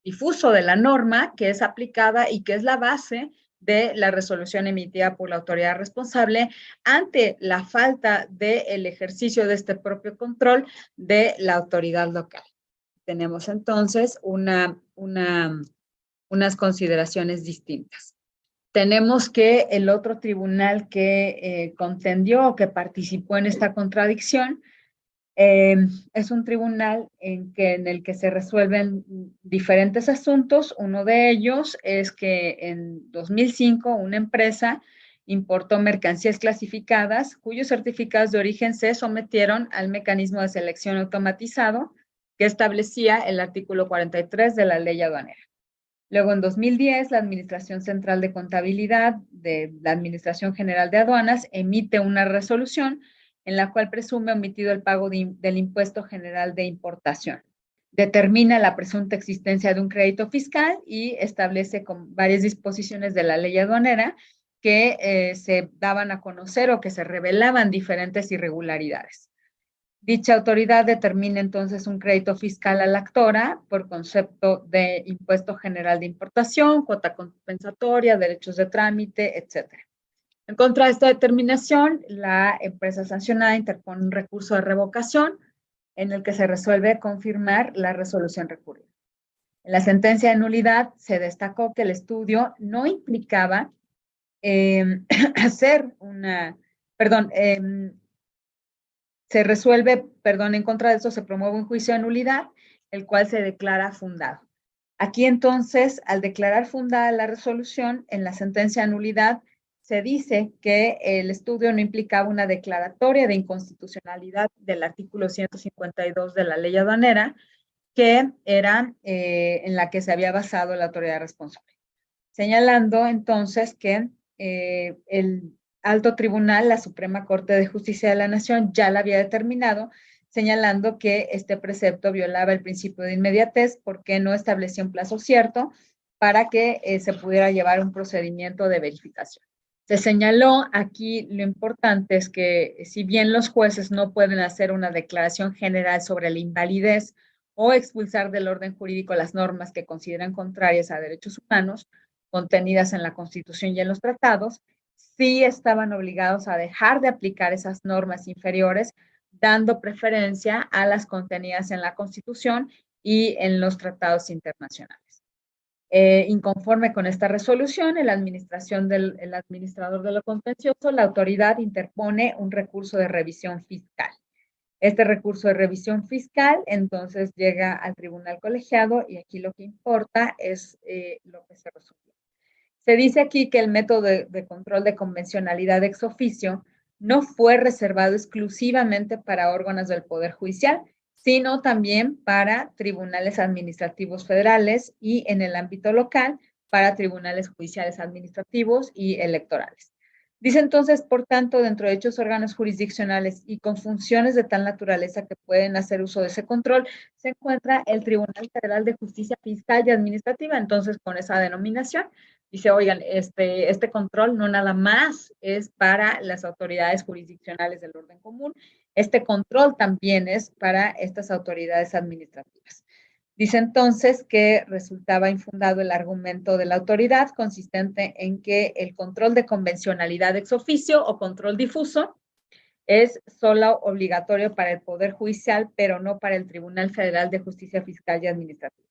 difuso de la norma que es aplicada y que es la base de la resolución emitida por la autoridad responsable ante la falta del ejercicio de este propio control de la autoridad local. Tenemos entonces unas consideraciones distintas. Tenemos que el otro tribunal que contendió o que participó en esta contradicción Es un tribunal en el que se resuelven diferentes asuntos. Uno de ellos es que en 2005 una empresa importó mercancías clasificadas cuyos certificados de origen se sometieron al mecanismo de selección automatizado que establecía el artículo 43 de la ley aduanera. Luego, en 2010, la Administración Central de Contabilidad de la Administración General de Aduanas emite una resolución en la cual presume omitido el pago del impuesto general de importación. Determina la presunta existencia de un crédito fiscal y establece con varias disposiciones de la ley aduanera que se daban a conocer o que se revelaban diferentes irregularidades. Dicha autoridad determina entonces un crédito fiscal a la actora por concepto de impuesto general de importación, cuota compensatoria, derechos de trámite, etc. En contra de esta determinación, la empresa sancionada interpone un recurso de revocación en el que se resuelve confirmar la resolución recurrida. En la sentencia de nulidad se destacó que el estudio no implicaba hacer una, perdón, se resuelve, perdón, en contra de eso se promueve un juicio de nulidad, el cual se declara fundado. Aquí entonces, al declarar fundada la resolución, en la sentencia de nulidad se dice que el estudio no implicaba una declaratoria de inconstitucionalidad del artículo 152 de la ley aduanera, que era en la que se había basado la autoridad responsable. Señalando entonces que el alto tribunal, la Suprema Corte de Justicia de la Nación, ya la había determinado, señalando que este precepto violaba el principio de inmediatez porque no establecía un plazo cierto para que se pudiera llevar un procedimiento de verificación. Se señaló aquí lo importante es que si bien los jueces no pueden hacer una declaración general sobre la invalidez o expulsar del orden jurídico las normas que consideran contrarias a derechos humanos contenidas en la Constitución y en los tratados, sí estaban obligados a dejar de aplicar esas normas inferiores, dando preferencia a las contenidas en la Constitución y en los tratados internacionales. Inconforme con esta resolución, el administrador de lo contencioso, la autoridad interpone un recurso de revisión fiscal. Este recurso de revisión fiscal entonces llega al tribunal colegiado y aquí lo que importa es lo que se resolvió. Se dice aquí que el método de control de convencionalidad ex oficio no fue reservado exclusivamente para órganos del Poder Judicial, sino también para tribunales administrativos federales y en el ámbito local para tribunales judiciales administrativos y electorales. Dice entonces, por tanto, dentro de dichos órganos jurisdiccionales y con funciones de tal naturaleza que pueden hacer uso de ese control, se encuentra el Tribunal Federal de Justicia Fiscal y Administrativa. Entonces, con esa denominación, dice, oigan, este control no nada más es para las autoridades jurisdiccionales del orden común, este control también es para estas autoridades administrativas. Dice entonces que resultaba infundado el argumento de la autoridad consistente en que el control de convencionalidad ex oficio o control difuso es solo obligatorio para el Poder Judicial, pero no para el Tribunal Federal de Justicia Fiscal y Administrativa.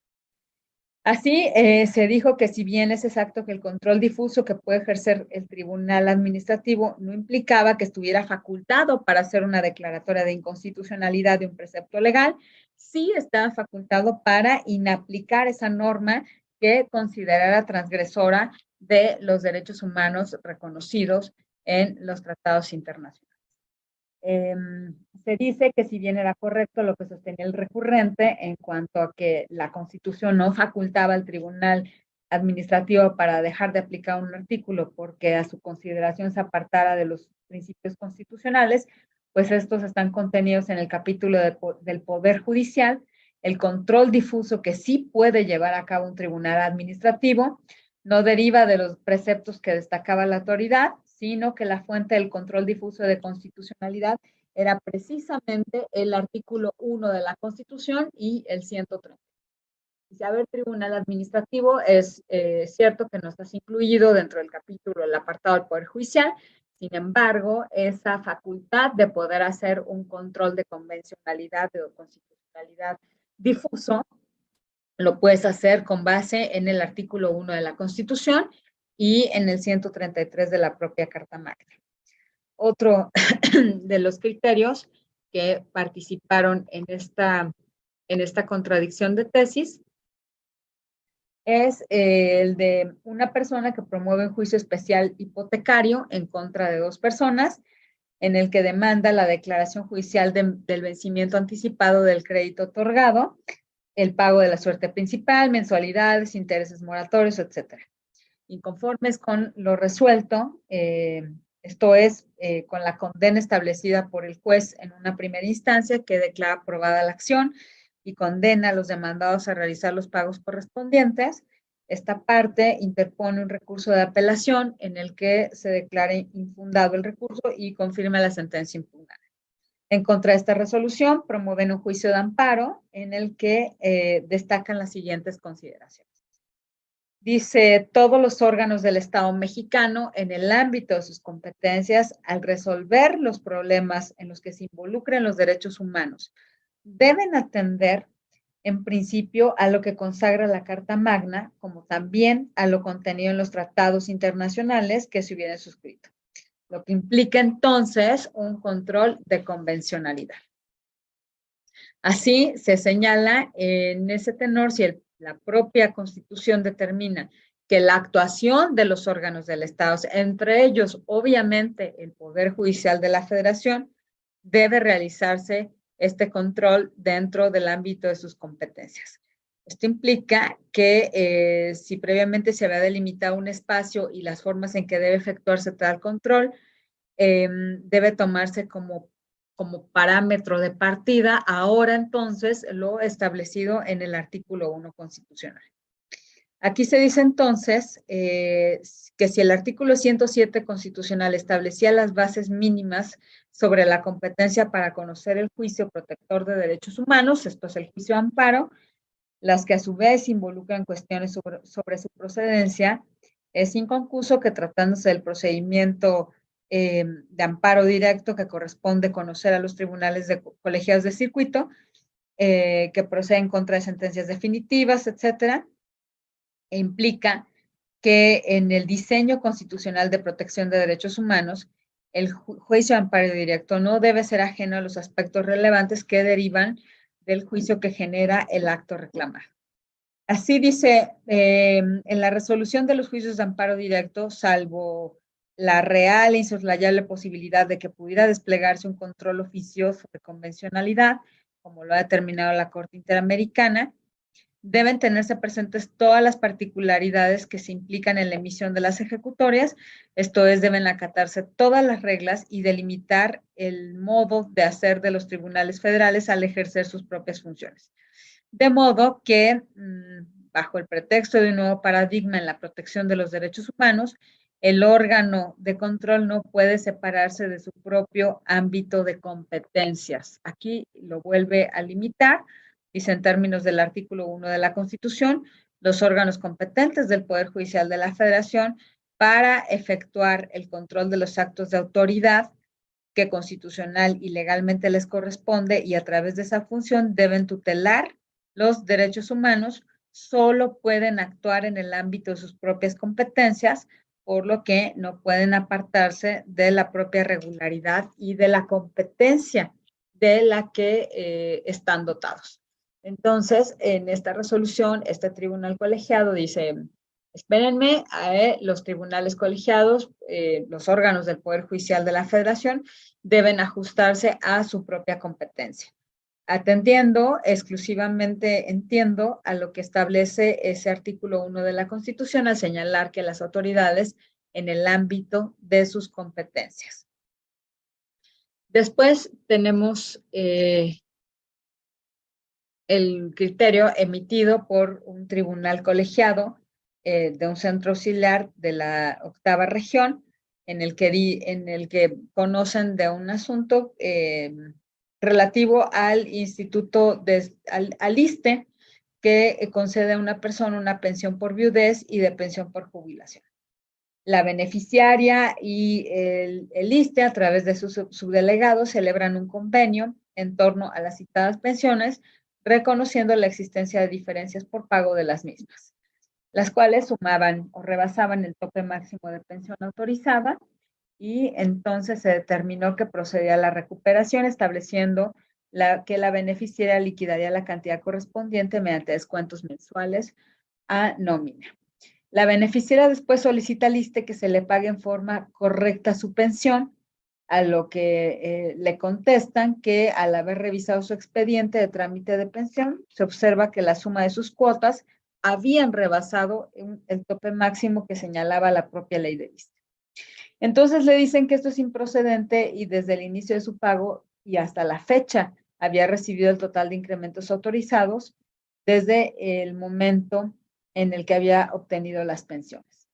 Así, se dijo que si bien es exacto que el control difuso que puede ejercer el tribunal administrativo no implicaba que estuviera facultado para hacer una declaratoria de inconstitucionalidad de un precepto legal, sí estaba facultado para inaplicar esa norma que considerara transgresora de los derechos humanos reconocidos en los tratados internacionales. Se dice que si bien era correcto lo que sostenía el recurrente en cuanto a que la Constitución no facultaba al Tribunal Administrativo para dejar de aplicar un artículo porque a su consideración se apartara de los principios constitucionales, pues estos están contenidos en el capítulo del Poder Judicial, el control difuso que sí puede llevar a cabo un tribunal administrativo, no deriva de los preceptos que destacaba la autoridad, sino que la fuente del control difuso de constitucionalidad era precisamente el artículo 1 de la Constitución y el 130. Si a ver, tribunal administrativo, es cierto que no estás incluido dentro del capítulo, el apartado del Poder Judicial, sin embargo, esa facultad de poder hacer un control de convencionalidad o constitucionalidad difuso, lo puedes hacer con base en el artículo 1 de la Constitución y en el 133 de la propia Carta Magna. Otro de los criterios que participaron en esta contradicción de tesis es el de una persona que promueve un juicio especial hipotecario en contra de dos personas, en el que demanda la declaración judicial del vencimiento anticipado del crédito otorgado, el pago de la suerte principal, mensualidades, intereses moratorios, etcétera. Inconformes con lo resuelto, esto es, con la condena establecida por el juez en una primera instancia que declara aprobada la acción y condena a los demandados a realizar los pagos correspondientes, esta parte interpone un recurso de apelación en el que se declare infundado el recurso y confirma la sentencia impugnada. En contra de esta resolución, promueven un juicio de amparo en el que destacan las siguientes consideraciones. Dice, todos los órganos del Estado mexicano, en el ámbito de sus competencias, al resolver los problemas en los que se involucran los derechos humanos, deben atender, en principio, a lo que consagra la Carta Magna, como también a lo contenido en los tratados internacionales que se hubieran suscrito, lo que implica entonces un control de convencionalidad. Así se señala en ese tenor, si la propia Constitución determina que la actuación de los órganos del Estado, entre ellos obviamente el Poder Judicial de la Federación, debe realizarse este control dentro del ámbito de sus competencias. Esto implica que si previamente se había delimitado un espacio y las formas en que debe efectuarse tal control, debe tomarse como parámetro de partida, ahora entonces lo establecido en el artículo 1 constitucional. Aquí se dice entonces que si el artículo 107 constitucional establecía las bases mínimas sobre la competencia para conocer el juicio protector de derechos humanos, esto es el juicio de amparo, las que a su vez involucran cuestiones sobre su procedencia, es inconcluso que tratándose del procedimiento de amparo directo que corresponde conocer a los tribunales colegiados de circuito, que proceden contra de sentencias definitivas, etcétera, e implica que en el diseño constitucional de protección de derechos humanos, el juicio de amparo directo no debe ser ajeno a los aspectos relevantes que derivan del juicio que genera el acto reclamado. Así dice, en la resolución de los juicios de amparo directo, salvo la real e insoslayable posibilidad de que pudiera desplegarse un control oficioso de convencionalidad, como lo ha determinado la Corte Interamericana, deben tenerse presentes todas las particularidades que se implican en la emisión de las ejecutorias, esto es, deben acatarse todas las reglas y delimitar el modo de hacer de los tribunales federales al ejercer sus propias funciones. De modo que, bajo el pretexto de un nuevo paradigma en la protección de los derechos humanos, el órgano de control no puede separarse de su propio ámbito de competencias. Aquí lo vuelve a limitar, dice en términos del artículo 1 de la Constitución, los órganos competentes del Poder Judicial de la Federación para efectuar el control de los actos de autoridad que constitucional y legalmente les corresponde y a través de esa función deben tutelar los derechos humanos, solo pueden actuar en el ámbito de sus propias competencias, por lo que no pueden apartarse de la propia regularidad y de la competencia de la que están dotados. Entonces, en esta resolución, este tribunal colegiado dice, espérenme, los tribunales colegiados, los órganos del Poder Judicial de la Federación, deben ajustarse a su propia competencia. Atendiendo exclusivamente, entiendo, a lo que establece ese artículo 1 de la Constitución al señalar que las autoridades en el ámbito de sus competencias. Después tenemos el criterio emitido por un tribunal colegiado de un centro auxiliar de la 8ª región, en el que conocen de un asunto relativo al instituto, al ISSSTE, que concede a una persona una pensión por viudez y de pensión por jubilación. La beneficiaria y el ISSSTE, a través de sus subdelegados, celebran un convenio en torno a las citadas pensiones, reconociendo la existencia de diferencias por pago de las mismas, las cuales sumaban o rebasaban el tope máximo de pensión autorizada y entonces se determinó que procedía a la recuperación, estableciendo que la beneficiaria liquidaría la cantidad correspondiente mediante descuentos mensuales a nómina. La beneficiaria después solicita al ISSSTE que se le pague en forma correcta su pensión, a lo que le contestan que al haber revisado su expediente de trámite de pensión, se observa que la suma de sus cuotas habían rebasado el tope máximo que señalaba la propia ley de ISSSTE. Entonces le dicen que esto es improcedente y desde el inicio de su pago y hasta la fecha había recibido el total de incrementos autorizados desde el momento en el que había obtenido las pensiones.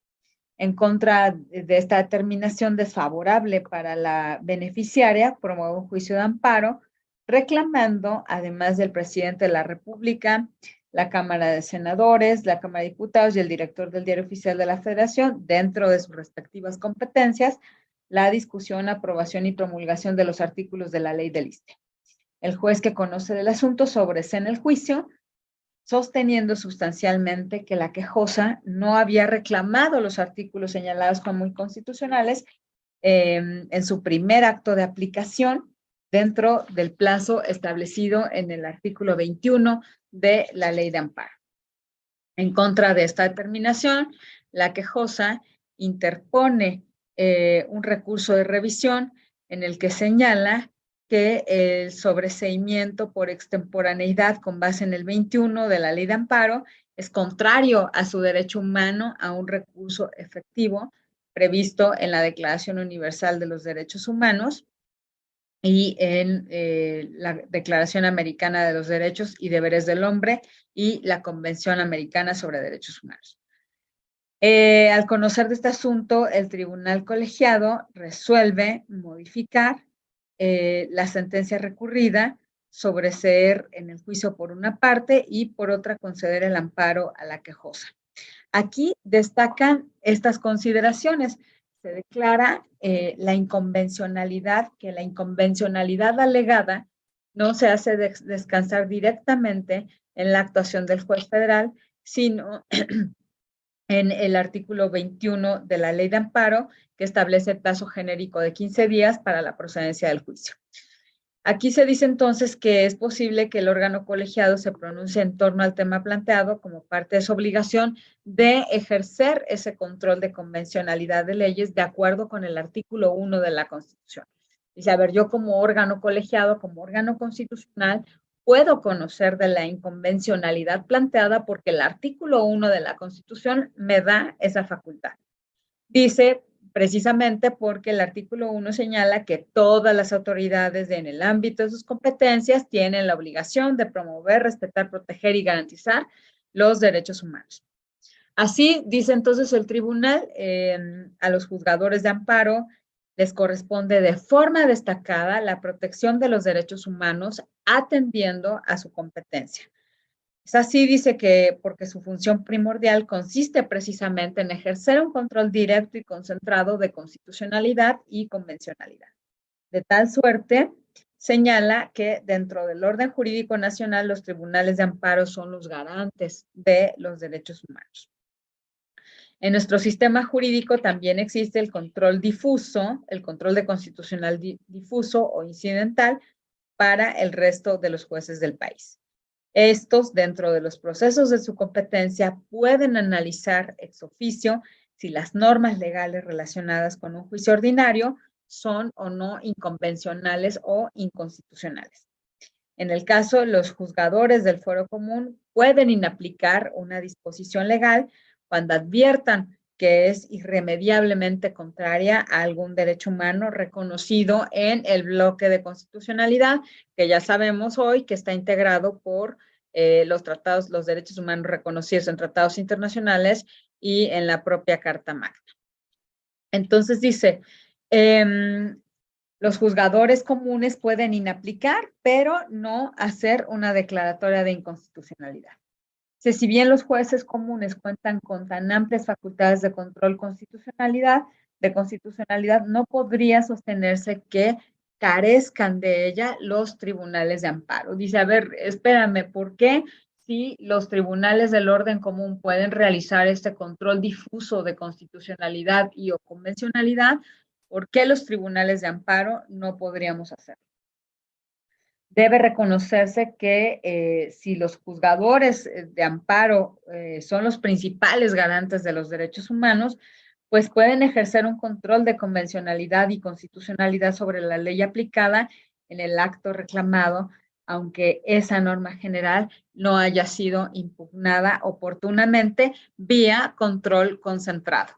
En contra de esta determinación desfavorable para la beneficiaria, promueve un juicio de amparo reclamando, además del presidente de la República, la Cámara de Senadores, la Cámara de Diputados y el director del Diario Oficial de la Federación, dentro de sus respectivas competencias, la discusión, aprobación y promulgación de los artículos de la ley del ISSSTE. El juez que conoce del asunto sobresee el juicio, sosteniendo sustancialmente que la quejosa no había reclamado los artículos señalados como inconstitucionales en su primer acto de aplicación dentro del plazo establecido en el artículo 21 de la Ley de Amparo. En contra de esta determinación, la quejosa interpone un recurso de revisión en el que señala que el sobreseimiento por extemporaneidad con base en el 21 de la Ley de Amparo es contrario a su derecho humano a un recurso efectivo previsto en la Declaración Universal de los Derechos Humanos y en la Declaración Americana de los Derechos y Deberes del Hombre y la Convención Americana sobre Derechos Humanos. Al conocer de este asunto, el tribunal colegiado resuelve modificar la sentencia recurrida, sobreseer en el juicio por una parte y por otra conceder el amparo a la quejosa. Aquí destacan estas consideraciones. Se declara la inconvencionalidad, que la inconvencionalidad alegada no se hace descansar directamente en la actuación del juez federal, sino en el artículo 21 de la Ley de Amparo, que establece el plazo genérico de 15 días para la procedencia del juicio. Aquí se dice entonces que es posible que el órgano colegiado se pronuncie en torno al tema planteado como parte de su obligación de ejercer ese control de convencionalidad de leyes de acuerdo con el artículo 1 de la Constitución. Dice, a ver, yo como órgano colegiado, como órgano constitucional, puedo conocer de la inconvencionalidad planteada porque el artículo 1 de la Constitución me da esa facultad. Dice precisamente porque el artículo 1 señala que todas las autoridades en el ámbito de sus competencias tienen la obligación de promover, respetar, proteger y garantizar los derechos humanos. Así, dice entonces el tribunal, a los juzgadores de amparo les corresponde de forma destacada la protección de los derechos humanos atendiendo a su competencia. Es así, dice que porque su función primordial consiste precisamente en ejercer un control directo y concentrado de constitucionalidad y convencionalidad. De tal suerte, señala que dentro del orden jurídico nacional los tribunales de amparo son los garantes de los derechos humanos. En nuestro sistema jurídico también existe el control difuso, el control de constitucional difuso o incidental para el resto de los jueces del país. Estos, dentro de los procesos de su competencia, pueden analizar ex oficio si las normas legales relacionadas con un juicio ordinario son o no inconvencionales o inconstitucionales. En el caso, los juzgadores del fuero común pueden inaplicar una disposición legal cuando adviertan que es irremediablemente contraria a algún derecho humano reconocido en el bloque de constitucionalidad, que ya sabemos hoy que está integrado por los tratados, los derechos humanos reconocidos en tratados internacionales y en la propia Carta Magna. Entonces dice, los juzgadores comunes pueden inaplicar, pero no hacer una declaratoria de inconstitucionalidad. Si bien los jueces comunes cuentan con tan amplias facultades de control de constitucionalidad, no podría sostenerse que carezcan de ella los tribunales de amparo. Dice, a ver, espérame, ¿por qué si los tribunales del orden común pueden realizar este control difuso de constitucionalidad y o convencionalidad, ¿Por qué los tribunales de amparo no podríamos hacerlo? Debe reconocerse que si los juzgadores de amparo son los principales garantes de los derechos humanos, pues pueden ejercer un control de convencionalidad y constitucionalidad sobre la ley aplicada en el acto reclamado, aunque esa norma general no haya sido impugnada oportunamente vía control concentrado.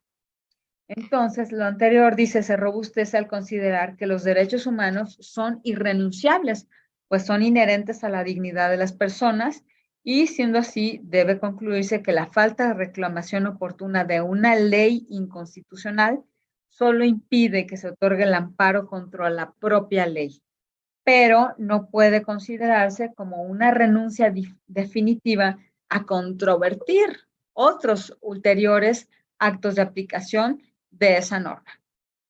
Entonces, lo anterior dice, se robustece al considerar que los derechos humanos son irrenunciables, pues son inherentes a la dignidad de las personas y siendo así, debe concluirse que la falta de reclamación oportuna de una ley inconstitucional solo impide que se otorgue el amparo contra la propia ley, pero no puede considerarse como una renuncia definitiva a controvertir otros ulteriores actos de aplicación de esa norma.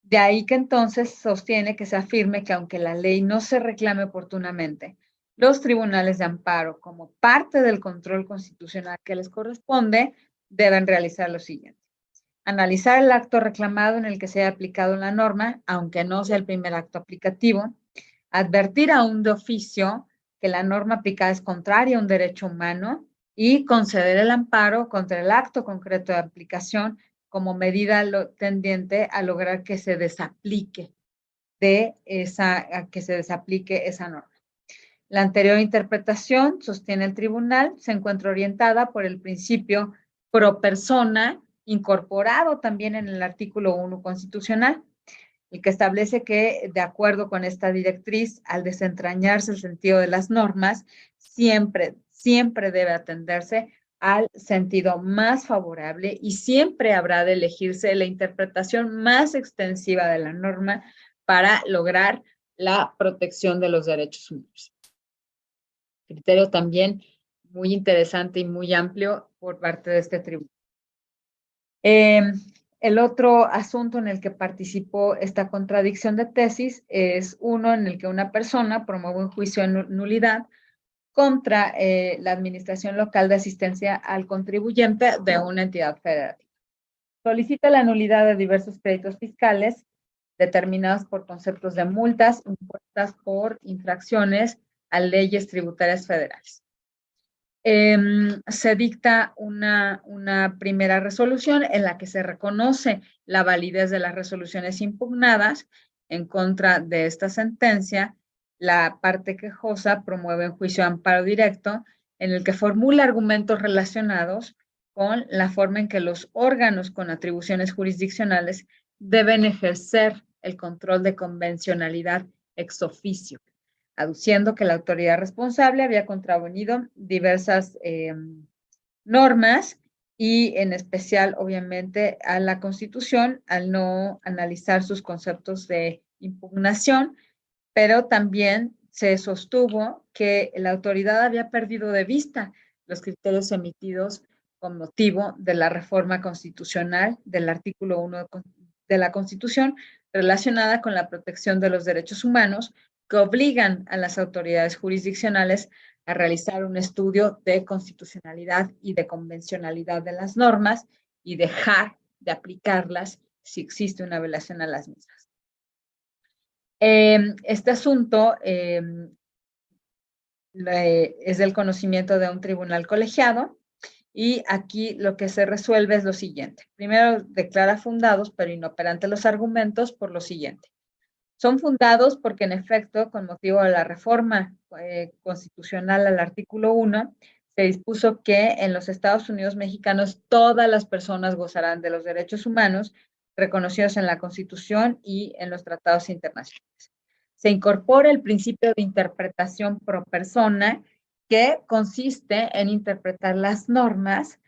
De ahí que entonces sostiene que se afirme que aunque la ley no se reclame oportunamente, los tribunales de amparo, como parte del control constitucional que les corresponde, deben realizar lo siguiente. Analizar el acto reclamado en el que se haya aplicado la norma, aunque no sea el primer acto aplicativo, advertir aún de oficio que la norma aplicada es contraria a un derecho humano y conceder el amparo contra el acto concreto de aplicación como medida tendiente a lograr que se desaplique esa norma. La anterior interpretación, sostiene el tribunal, se encuentra orientada por el principio pro persona, incorporado también en el artículo 1 constitucional, el que establece que, de acuerdo con esta directriz, al desentrañarse el sentido de las normas, siempre debe atenderse al sentido más favorable y siempre habrá de elegirse la interpretación más extensiva de la norma para lograr la protección de los derechos humanos. Criterio también muy interesante y muy amplio por parte de este tribunal. El otro asunto en el que participó esta contradicción de tesis es uno en el que una persona promueve un juicio de nulidad contra la administración local de asistencia al contribuyente de una entidad federativa. Solicita la nulidad de diversos créditos fiscales determinados por conceptos de multas impuestas por infracciones a leyes tributarias federales. Se dicta una primera resolución en la que se reconoce la validez de las resoluciones impugnadas en contra de esta sentencia. La parte quejosa promueve un juicio de amparo directo en el que formula argumentos relacionados con la forma en que los órganos con atribuciones jurisdiccionales deben ejercer el control de convencionalidad ex oficio, aduciendo que la autoridad responsable había contravenido diversas normas y en especial, obviamente, a la Constitución al no analizar sus conceptos de impugnación, pero también se sostuvo que la autoridad había perdido de vista los criterios emitidos con motivo de la reforma constitucional del artículo 1 de la Constitución relacionada con la protección de los derechos humanos, que obligan a las autoridades jurisdiccionales a realizar un estudio de constitucionalidad y de convencionalidad de las normas y dejar de aplicarlas si existe una violación a las mismas. Este asunto es del conocimiento de un tribunal colegiado y aquí lo que se resuelve es lo siguiente. Primero, declara fundados pero inoperantes los argumentos por lo siguiente. Son fundados porque, en efecto, con motivo de la reforma constitucional al artículo 1, se dispuso que en los Estados Unidos mexicanos todas las personas gozarán de los derechos humanos reconocidos en la Constitución y en los tratados internacionales. Se incorpora el principio de interpretación pro persona, que consiste en interpretar las normas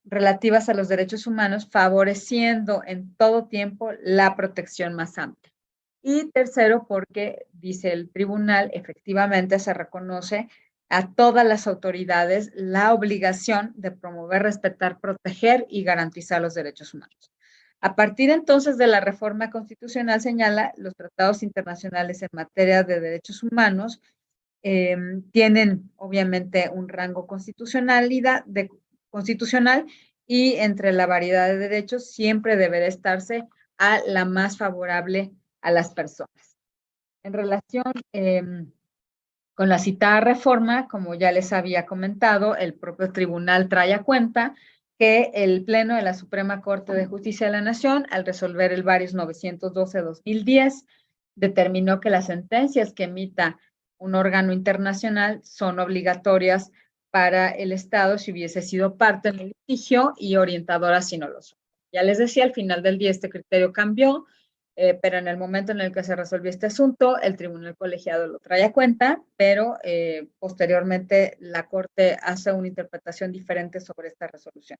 relativas a los derechos humanos, favoreciendo en todo tiempo la protección más amplia. Y tercero, porque, dice el tribunal, efectivamente se reconoce a todas las autoridades la obligación de promover, respetar, proteger y garantizar los derechos humanos. A partir entonces de la reforma constitucional, señala, los tratados internacionales en materia de derechos humanos tienen obviamente un rango constitucional y entre la variedad de derechos siempre deberá estarse a la más favorable a las personas. En relación con la citada reforma, como ya les había comentado, el propio tribunal trae a cuenta que el Pleno de la Suprema Corte de Justicia de la Nación, al resolver el varios 912-2010, determinó que las sentencias que emita un órgano internacional son obligatorias para el Estado si hubiese sido parte en el litigio y orientadoras si no lo son. Ya les decía, al final del día este criterio cambió, pero en el momento en el que se resolvió este asunto, el tribunal colegiado lo trae a cuenta, pero posteriormente la Corte hace una interpretación diferente sobre esta resolución.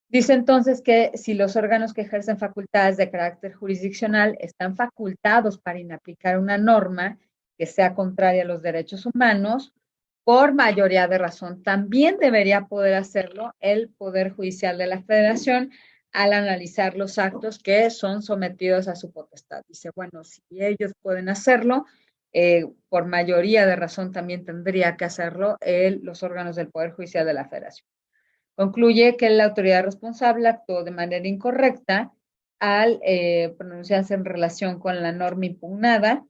Dice entonces que si los órganos que ejercen facultades de carácter jurisdiccional están facultados para inaplicar una norma que sea contraria a los derechos humanos, por mayoría de razón, también debería poder hacerlo el Poder Judicial de la Federación al analizar los actos que son sometidos a su potestad. Dice, bueno, si ellos pueden hacerlo, por mayoría de razón también tendría que hacerlo los órganos del Poder Judicial de la Federación. Concluye que la autoridad responsable actuó de manera incorrecta al pronunciarse en relación con la norma impugnada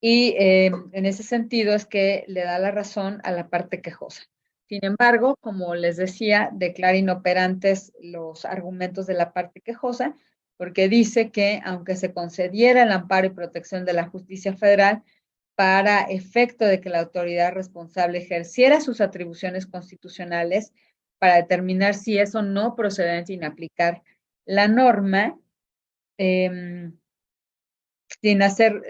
y en ese sentido es que le da la razón a la parte quejosa. Sin embargo, como les decía, declara inoperantes los argumentos de la parte quejosa porque dice que aunque se concediera el amparo y protección de la justicia federal para efecto de que la autoridad responsable ejerciera sus atribuciones constitucionales para determinar si eso no procede sin aplicar la norma, sin hacer,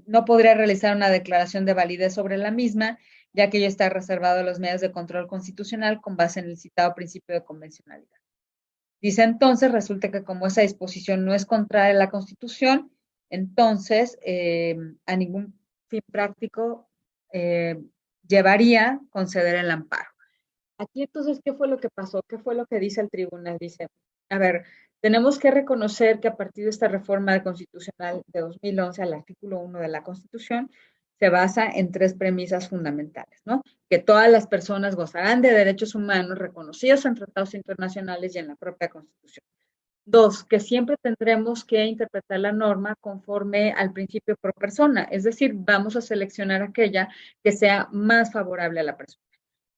no podría realizar una declaración de validez sobre la misma, ya que ya está reservado a los medios de control constitucional con base en el citado principio de convencionalidad. Dice entonces, resulta que como esa disposición no es contraria a la Constitución, entonces a ningún fin práctico llevaría conceder el amparo. Aquí entonces, ¿qué fue lo que pasó? ¿Qué fue lo que dice el tribunal? Dice, a ver, tenemos que reconocer que a partir de esta reforma constitucional de 2011 al artículo 1 de la Constitución, se basa en tres premisas fundamentales, ¿no? Que todas las personas gozarán de derechos humanos reconocidos en tratados internacionales y en la propia Constitución. Dos, que siempre tendremos que interpretar la norma conforme al principio pro persona, es decir, vamos a seleccionar aquella que sea más favorable a la persona.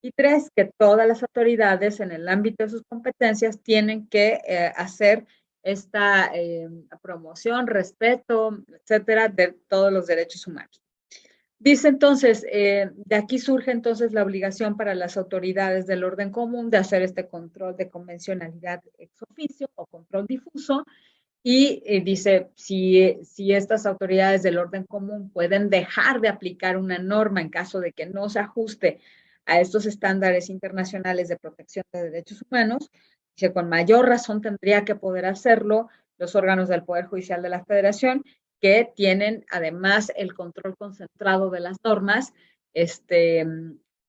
Y tres, que todas las autoridades en el ámbito de sus competencias tienen que hacer esta promoción, respeto, etcétera, de todos los derechos humanos. Dice entonces, de aquí surge entonces la obligación para las autoridades del orden común de hacer este control de convencionalidad ex oficio o control difuso y dice, si estas autoridades del orden común pueden dejar de aplicar una norma en caso de que no se ajuste a estos estándares internacionales de protección de derechos humanos, que con mayor razón tendría que poder hacerlo los órganos del Poder Judicial de la Federación, que tienen además el control concentrado de las normas,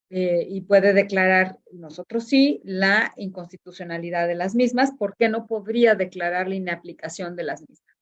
y puede declarar, nosotros sí, la inconstitucionalidad de las mismas, ¿por qué no podría declarar la inaplicación de las mismas?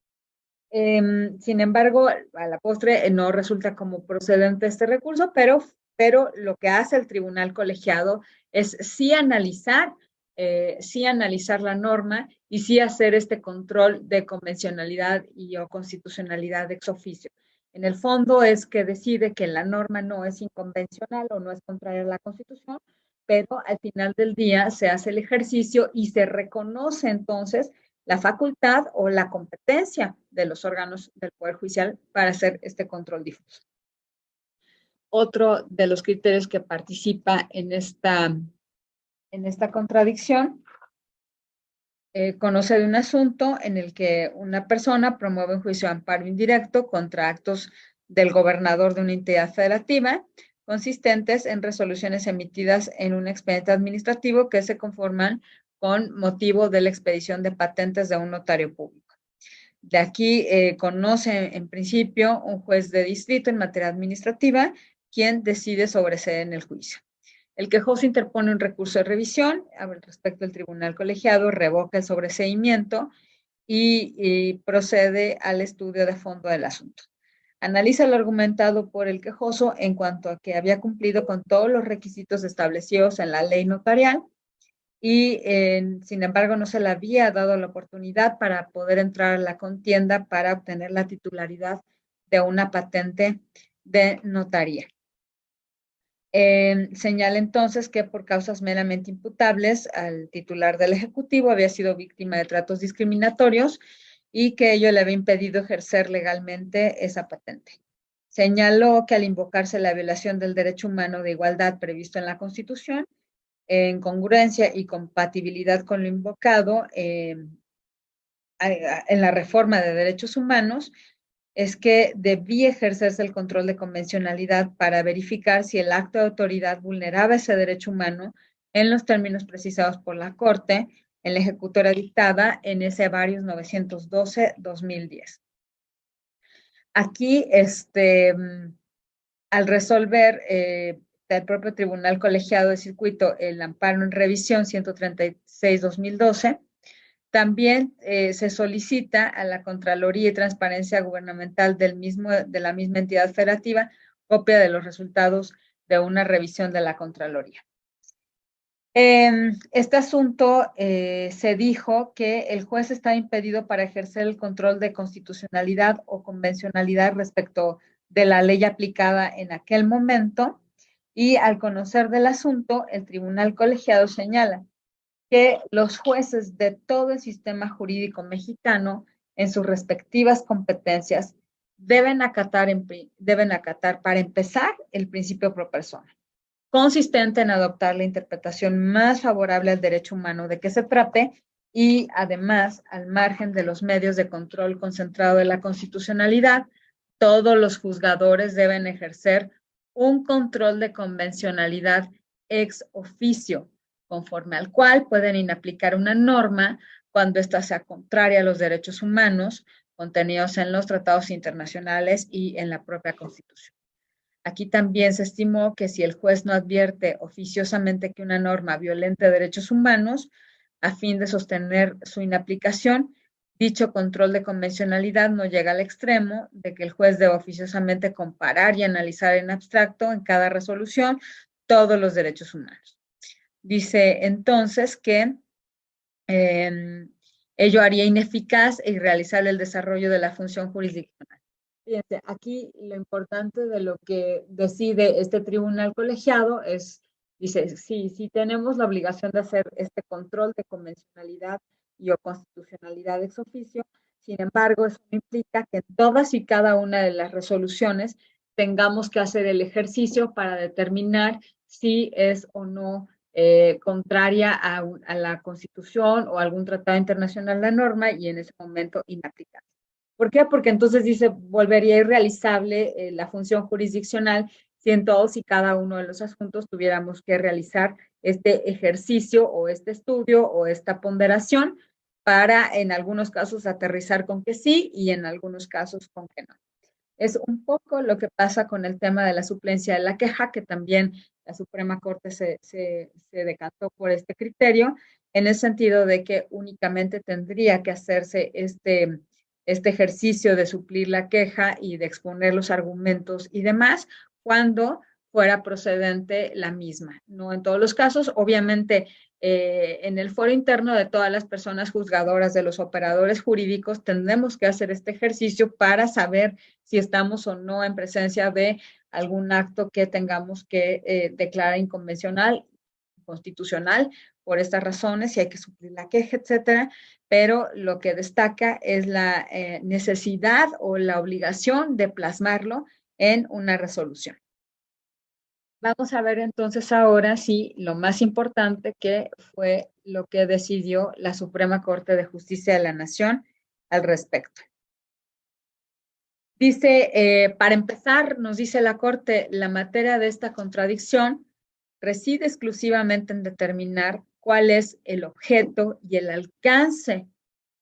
Sin embargo, a la postre no resulta como procedente este recurso, pero lo que hace el tribunal colegiado es sí analizar la norma y sí hacer este control de convencionalidad y o constitucionalidad ex oficio. En el fondo es que decide que la norma no es inconvencional o no es contraria a la Constitución, pero al final del día se hace el ejercicio y se reconoce entonces la facultad o la competencia de los órganos del Poder Judicial para hacer este control difuso. Otro de los criterios que participa en esta contradicción conoce de un asunto en el que una persona promueve un juicio de amparo indirecto contra actos del gobernador de una entidad federativa consistentes en resoluciones emitidas en un expediente administrativo que se conforman con motivo de la expedición de patentes de un notario público. De aquí conoce en principio un juez de distrito en materia administrativa quien decide sobreseer en el juicio. El quejoso interpone un recurso de revisión respecto al tribunal colegiado, revoca el sobreseimiento y procede al estudio de fondo del asunto. Analiza lo argumentado por el quejoso en cuanto a que había cumplido con todos los requisitos establecidos en la ley notarial y sin embargo no se le había dado la oportunidad para poder entrar a la contienda para obtener la titularidad de una patente de notaría. Señala entonces que por causas meramente imputables al titular del Ejecutivo había sido víctima de tratos discriminatorios y que ello le había impedido ejercer legalmente esa patente. Señaló que al invocarse la violación del derecho humano de igualdad previsto en la Constitución, en congruencia y compatibilidad con lo invocado en la reforma de derechos humanos, es que debía ejercerse el control de convencionalidad para verificar si el acto de autoridad vulneraba ese derecho humano en los términos precisados por la Corte en la ejecutoria dictada en ese varios 912-2010. Aquí, al resolver el propio Tribunal Colegiado de Circuito el amparo en revisión 136-2012, también se solicita a la Contraloría y Transparencia Gubernamental de la misma entidad federativa copia de los resultados de una revisión de la Contraloría. Este asunto se dijo que el juez está impedido para ejercer el control de constitucionalidad o convencionalidad respecto de la ley aplicada en aquel momento, y al conocer del asunto, el Tribunal Colegiado señala que los jueces de todo el sistema jurídico mexicano, en sus respectivas competencias, deben acatar para empezar el principio pro persona, consistente en adoptar la interpretación más favorable al derecho humano de que se trate y además, al margen de los medios de control concentrado de la constitucionalidad, todos los juzgadores deben ejercer un control de convencionalidad ex oficio, conforme al cual pueden inaplicar una norma cuando ésta sea contraria a los derechos humanos contenidos en los tratados internacionales y en la propia Constitución. Aquí también se estimó que si el juez no advierte oficiosamente que una norma violente derechos humanos, a fin de sostener su inaplicación, dicho control de convencionalidad no llega al extremo de que el juez deba oficiosamente comparar y analizar en abstracto en cada resolución todos los derechos humanos. Dice entonces que ello haría ineficaz e irrealizable el desarrollo de la función jurisdiccional. Fíjense, aquí lo importante de lo que decide este tribunal colegiado es, dice, sí tenemos la obligación de hacer este control de convencionalidad y o constitucionalidad ex oficio, sin embargo, eso implica que en todas y cada una de las resoluciones tengamos que hacer el ejercicio para determinar si es o no contraria a la Constitución o algún tratado internacional la norma y en ese momento inaplicable. ¿Por qué? Porque entonces dice, volvería irrealizable la función jurisdiccional si en todos y cada uno de los asuntos tuviéramos que realizar este ejercicio o este estudio o esta ponderación para en algunos casos aterrizar con que sí y en algunos casos con que no. Es un poco lo que pasa con el tema de la suplencia de la queja, que también la Suprema Corte se decantó por este criterio, en el sentido de que únicamente tendría que hacerse este ejercicio de suplir la queja y de exponer los argumentos y demás cuando fuera procedente la misma. No en todos los casos, obviamente en el foro interno de todas las personas juzgadoras, de los operadores jurídicos, tendremos que hacer este ejercicio para saber si estamos o no en presencia de algún acto que tengamos que declarar inconvencional, constitucional, por estas razones, si hay que suplir la queja, etcétera, pero lo que destaca es la necesidad o la obligación de plasmarlo en una resolución. Vamos a ver entonces ahora sí lo más importante, que fue lo que decidió la Suprema Corte de Justicia de la Nación al respecto. Dice, para empezar, nos dice la Corte, la materia de esta contradicción reside exclusivamente en determinar cuál es el objeto y el alcance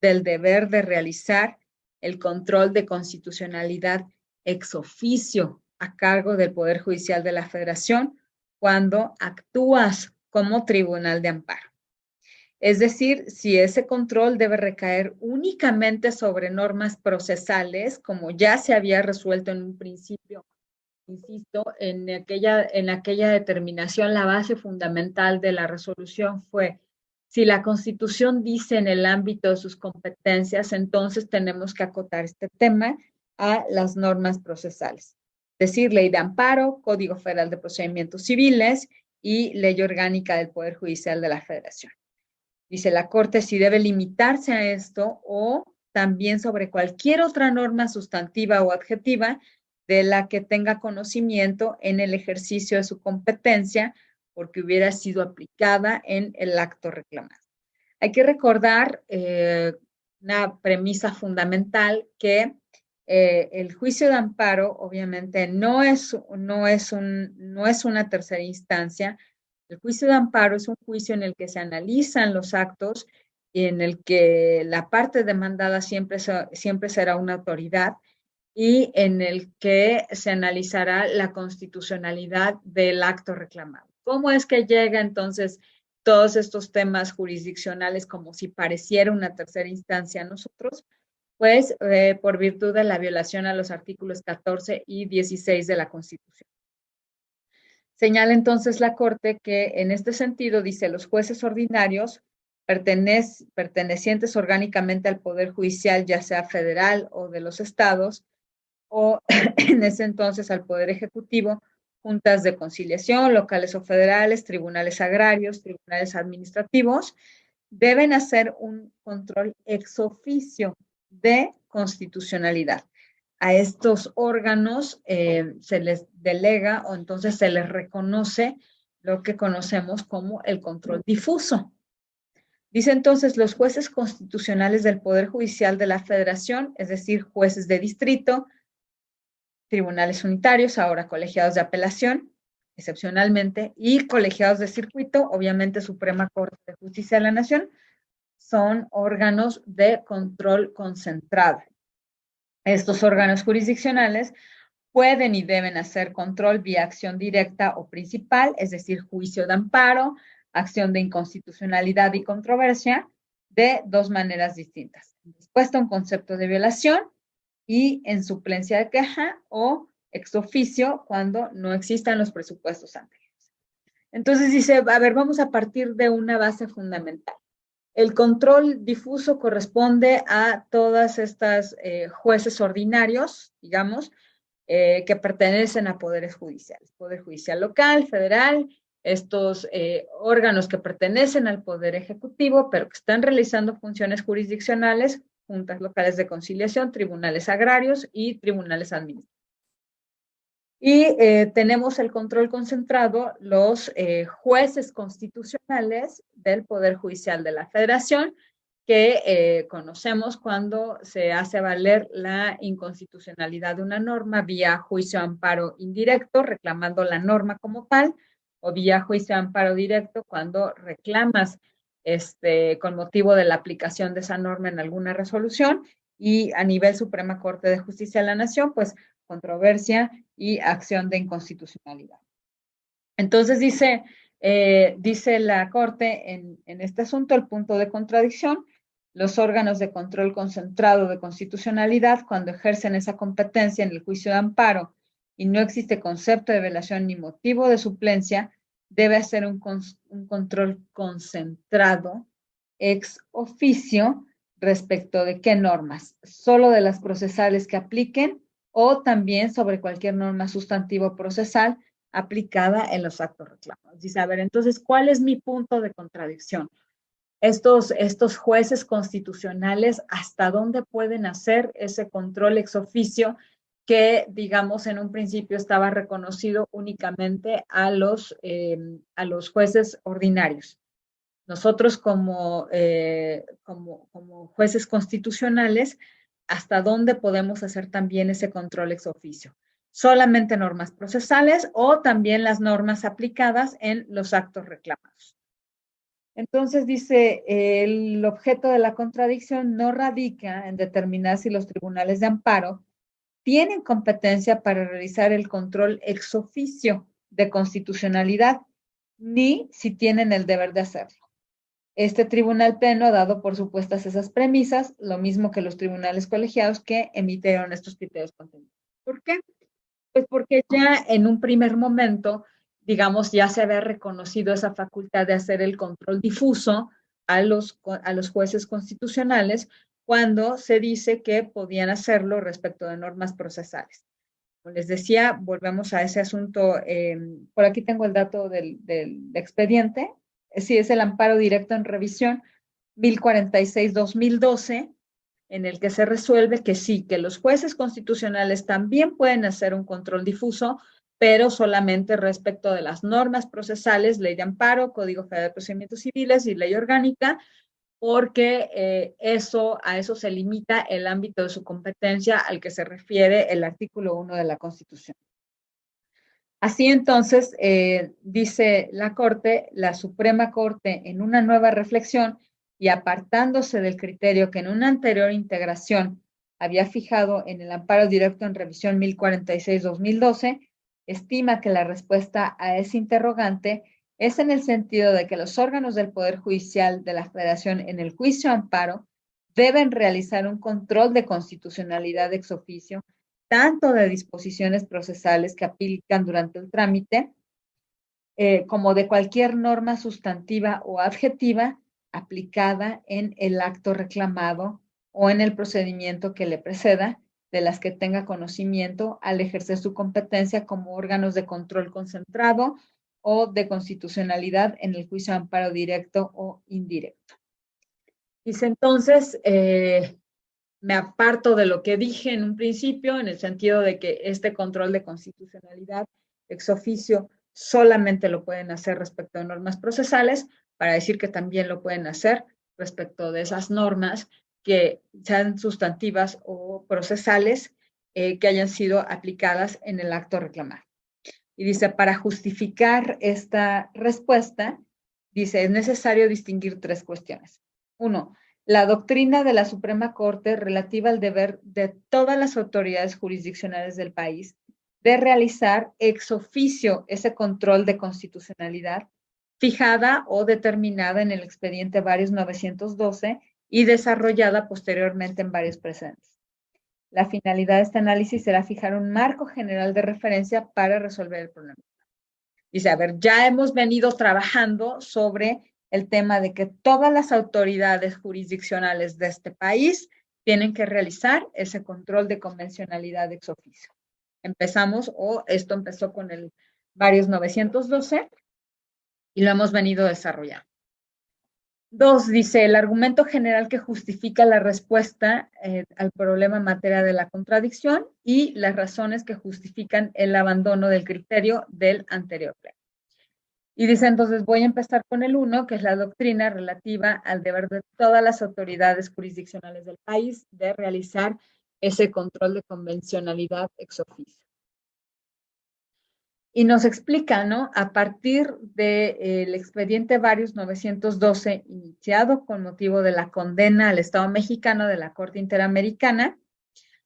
del deber de realizar el control de constitucionalidad ex oficio a cargo del Poder Judicial de la Federación cuando actúas como tribunal de amparo. Es decir, si ese control debe recaer únicamente sobre normas procesales, como ya se había resuelto en un principio, insisto, en aquella determinación, la base fundamental de la resolución fue Si la Constitución dice en el ámbito de sus competencias, entonces tenemos que acotar este tema a las normas procesales. Es decir, Ley de Amparo, Código Federal de Procedimientos Civiles y Ley Orgánica del Poder Judicial de la Federación. Dice la Corte si debe limitarse a esto o también sobre cualquier otra norma sustantiva o adjetiva de la que tenga conocimiento en el ejercicio de su competencia porque hubiera sido aplicada en el acto reclamado. Hay que recordar una premisa fundamental que el juicio de amparo obviamente no es una tercera instancia. El juicio de amparo es un juicio en el que se analizan los actos y en el que la parte demandada siempre será una autoridad y en el que se analizará la constitucionalidad del acto reclamado. ¿Cómo es que llega entonces todos estos temas jurisdiccionales como si pareciera una tercera instancia a nosotros? Pues por virtud de la violación a los artículos 14 y 16 de la Constitución. Señala entonces la Corte que en este sentido, dice, los jueces ordinarios pertenecientes orgánicamente al Poder Judicial, ya sea federal o de los estados, o en ese entonces al Poder Ejecutivo, juntas de conciliación, locales o federales, tribunales agrarios, tribunales administrativos, deben hacer un control ex oficio de constitucionalidad. A estos órganos se les delega o entonces se les reconoce lo que conocemos como el control difuso. Dice entonces los jueces constitucionales del Poder Judicial de la Federación, es decir, jueces de distrito, tribunales unitarios, ahora colegiados de apelación, excepcionalmente, y colegiados de circuito, obviamente Suprema Corte de Justicia de la Nación, son órganos de control concentrado. Estos órganos jurisdiccionales pueden y deben hacer control vía acción directa o principal, es decir, juicio de amparo, acción de inconstitucionalidad y controversia, de dos maneras distintas. Respuesta a un concepto de violación y en suplencia de queja o ex oficio cuando no existan los presupuestos anteriores. Entonces dice, a ver, vamos a partir de una base fundamental. El control difuso corresponde a todas estas jueces ordinarios, digamos, que pertenecen a poderes judiciales, poder judicial local, federal, estos órganos que pertenecen al poder ejecutivo, pero que están realizando funciones jurisdiccionales, juntas locales de conciliación, tribunales agrarios y tribunales administrativos. Y tenemos el control concentrado, los jueces constitucionales del Poder Judicial de la Federación, que conocemos cuando se hace valer la inconstitucionalidad de una norma vía juicio de amparo indirecto, reclamando la norma como tal, o vía juicio de amparo directo cuando reclamas con motivo de la aplicación de esa norma en alguna resolución, y a nivel Suprema Corte de Justicia de la Nación, pues controversia y acción de inconstitucionalidad. Entonces dice la Corte en este asunto, el punto de contradicción, los órganos de control concentrado de constitucionalidad, cuando ejercen esa competencia en el juicio de amparo y no existe concepto de violación ni motivo de suplencia, debe hacer un control concentrado ex oficio respecto de qué normas, solo de las procesales que apliquen o también sobre cualquier norma sustantivo procesal aplicada en los actos reclamados. Dice, a ver, entonces, ¿cuál es mi punto de contradicción? Estos jueces constitucionales, ¿hasta dónde pueden hacer ese control ex oficio que, digamos, en un principio estaba reconocido únicamente a los jueces ordinarios? Nosotros como jueces constitucionales, ¿hasta dónde podemos hacer también ese control ex oficio? ¿Solamente normas procesales o también las normas aplicadas en los actos reclamados? Entonces dice, el objeto de la contradicción no radica en determinar si los tribunales de amparo tienen competencia para realizar el control ex oficio de constitucionalidad, ni si tienen el deber de hacerlo. Este tribunal pleno ha dado por supuestas esas premisas, lo mismo que los tribunales colegiados que emitieron estos criterios contenidos. ¿Por qué? Pues porque ya en un primer momento, digamos, ya se había reconocido esa facultad de hacer el control difuso a los jueces constitucionales cuando se dice que podían hacerlo respecto de normas procesales. Como les decía, volvemos a ese asunto. Por aquí tengo el dato del expediente. Sí, es el amparo directo en revisión 1046-2012, en el que se resuelve que sí, que los jueces constitucionales también pueden hacer un control difuso, pero solamente respecto de las normas procesales, ley de amparo, Código Federal de Procedimientos Civiles y ley orgánica, porque a eso se limita el ámbito de su competencia al que se refiere el artículo 1 de la Constitución. Así entonces, dice la Corte, la Suprema Corte, en una nueva reflexión y apartándose del criterio que en una anterior integración había fijado en el amparo directo en revisión 1046-2012, estima que la respuesta a ese interrogante es en el sentido de que los órganos del Poder Judicial de la Federación en el juicio amparo deben realizar un control de constitucionalidad ex oficio, tanto de disposiciones procesales que aplican durante el trámite, como de cualquier norma sustantiva o adjetiva aplicada en el acto reclamado o en el procedimiento que le preceda, de las que tenga conocimiento al ejercer su competencia como órganos de control concentrado o de constitucionalidad en el juicio de amparo directo o indirecto. Dice entonces, me aparto de lo que dije en un principio, en el sentido de que este control de constitucionalidad ex oficio solamente lo pueden hacer respecto de normas procesales, para decir que también lo pueden hacer respecto de esas normas que sean sustantivas o procesales que hayan sido aplicadas en el acto reclamado. Y dice, para justificar esta respuesta, dice, es necesario distinguir tres cuestiones. Uno, la doctrina de la Suprema Corte relativa al deber de todas las autoridades jurisdiccionales del país de realizar ex oficio ese control de constitucionalidad fijada o determinada en el expediente varios 912 y desarrollada posteriormente en varios precedentes. La finalidad de este análisis será fijar un marco general de referencia para resolver el problema. Dice, a ver, ya hemos venido trabajando sobre el tema de que todas las autoridades jurisdiccionales de este país tienen que realizar ese control de convencionalidad ex oficio. Esto empezó con el varios 912 y lo hemos venido desarrollando. Dos, dice, el argumento general que justifica la respuesta al problema en materia de la contradicción y las razones que justifican el abandono del criterio del anterior pleno. Y dice, entonces voy a empezar con el 1, que es la doctrina relativa al deber de todas las autoridades jurisdiccionales del país de realizar ese control de convencionalidad ex oficio. Y nos explica, ¿no? A partir del expediente varios 912, iniciado con motivo de la condena al Estado mexicano de la Corte Interamericana,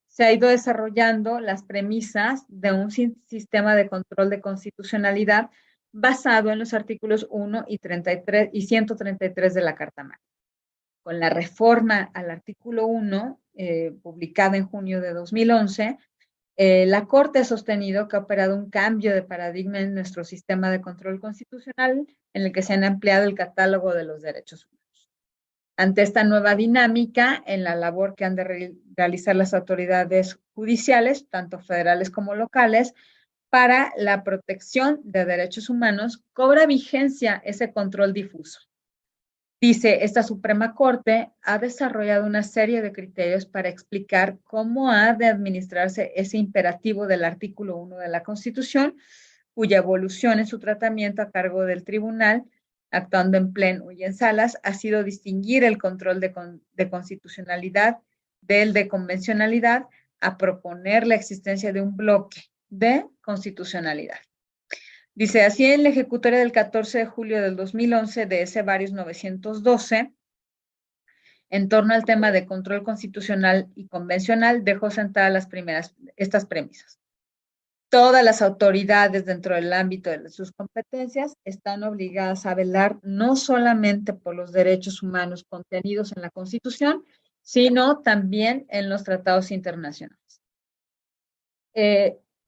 se ha ido desarrollando las premisas de un sistema de control de constitucionalidad basado en los artículos 1 y 33 y 133 de la Carta Magna. Con la reforma al artículo 1, publicada en junio de 2011, la Corte ha sostenido que ha operado un cambio de paradigma en nuestro sistema de control constitucional, en el que se han ampliado el catálogo de los derechos humanos. Ante esta nueva dinámica, en la labor que han de realizar las autoridades judiciales, tanto federales como locales, para la protección de derechos humanos, cobra vigencia ese control difuso. Dice, esta Suprema Corte ha desarrollado una serie de criterios para explicar cómo ha de administrarse ese imperativo del artículo 1 de la Constitución, cuya evolución en su tratamiento a cargo del tribunal, actuando en pleno y en salas, ha sido distinguir el control de constitucionalidad del de convencionalidad, a proponer la existencia de un bloque de constitucionalidad. Dice, así en la ejecutoria del 14 de julio del 2011 de ese varios 912, en torno al tema de control constitucional y convencional, dejó sentadas estas premisas. Todas las autoridades dentro del ámbito de sus competencias están obligadas a velar no solamente por los derechos humanos contenidos en la Constitución, sino también en los tratados internacionales.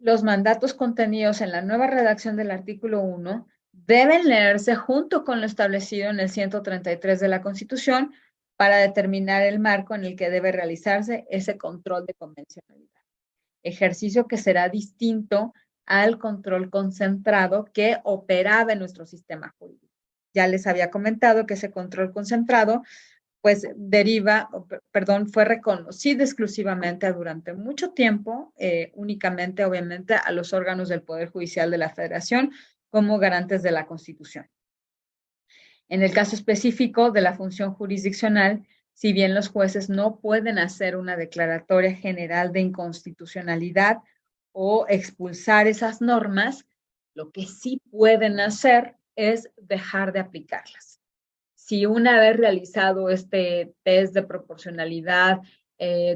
Los mandatos contenidos en la nueva redacción del artículo 1 deben leerse junto con lo establecido en el 133 de la Constitución para determinar el marco en el que debe realizarse ese control de convencionalidad. Ejercicio que será distinto al control concentrado que operaba en nuestro sistema jurídico. Ya les había comentado que ese control concentrado pues fue reconocido exclusivamente durante mucho tiempo, únicamente obviamente a los órganos del Poder Judicial de la Federación como garantes de la Constitución. En el caso específico de la función jurisdiccional, si bien los jueces no pueden hacer una declaratoria general de inconstitucionalidad o expulsar esas normas, lo que sí pueden hacer es dejar de aplicarlas. Si una vez realizado este test de proporcionalidad,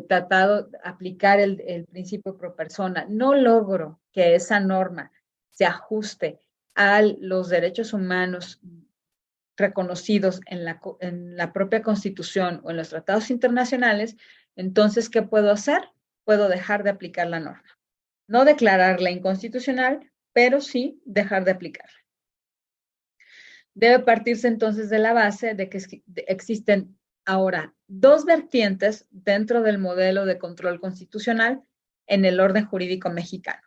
tratado de aplicar el principio pro persona, no logro que esa norma se ajuste a los derechos humanos reconocidos en la propia Constitución o en los tratados internacionales, entonces, ¿qué puedo hacer? Puedo dejar de aplicar la norma. No declararla inconstitucional, pero sí dejar de aplicarla. Debe partirse entonces de la base de que existen ahora dos vertientes dentro del modelo de control constitucional en el orden jurídico mexicano.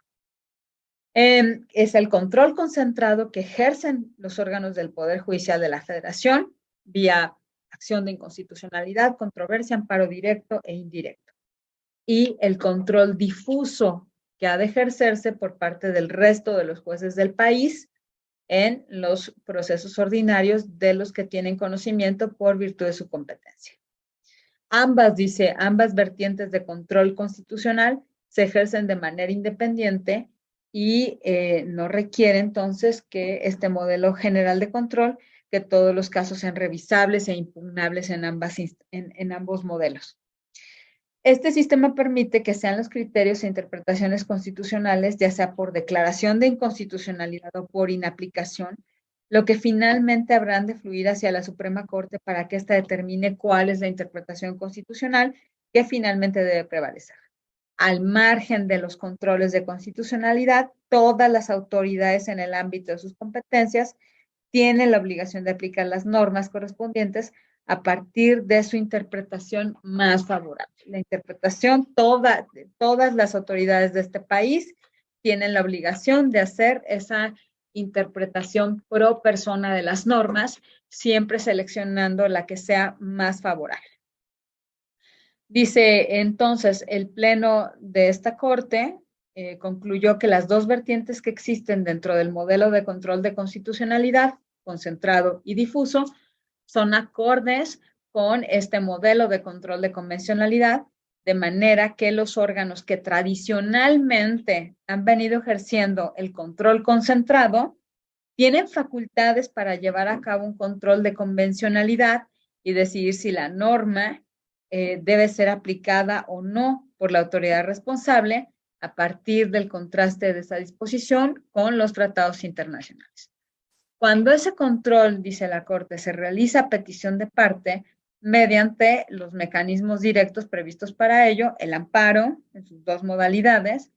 Es el control concentrado que ejercen los órganos del Poder Judicial de la Federación vía acción de inconstitucionalidad, controversia, amparo directo e indirecto. Y el control difuso que ha de ejercerse por parte del resto de los jueces del país en los procesos ordinarios de los que tienen conocimiento por virtud de su competencia. Ambas vertientes de control constitucional se ejercen de manera independiente y no requiere entonces que este modelo general de control, que todos los casos sean revisables e impugnables en ambos modelos. Este sistema permite que sean los criterios e interpretaciones constitucionales, ya sea por declaración de inconstitucionalidad o por inaplicación, lo que finalmente habrán de fluir hacia la Suprema Corte para que ésta determine cuál es la interpretación constitucional que finalmente debe prevalecer. Al margen de los controles de constitucionalidad, todas las autoridades en el ámbito de sus competencias tienen la obligación de aplicar las normas correspondientes a partir de su interpretación más favorable. La interpretación, todas las autoridades de este país tienen la obligación de hacer esa interpretación pro persona de las normas, siempre seleccionando la que sea más favorable. Dice entonces, el Pleno de esta Corte concluyó que las dos vertientes que existen dentro del modelo de control de constitucionalidad, concentrado y difuso, son acordes con este modelo de control de convencionalidad, de manera que los órganos que tradicionalmente han venido ejerciendo el control concentrado tienen facultades para llevar a cabo un control de convencionalidad y decidir si la norma debe ser aplicada o no por la autoridad responsable a partir del contraste de esa disposición con los tratados internacionales. Cuando ese control, dice la Corte, se realiza a petición de parte mediante los mecanismos directos previstos para ello, el amparo en sus dos modalidades,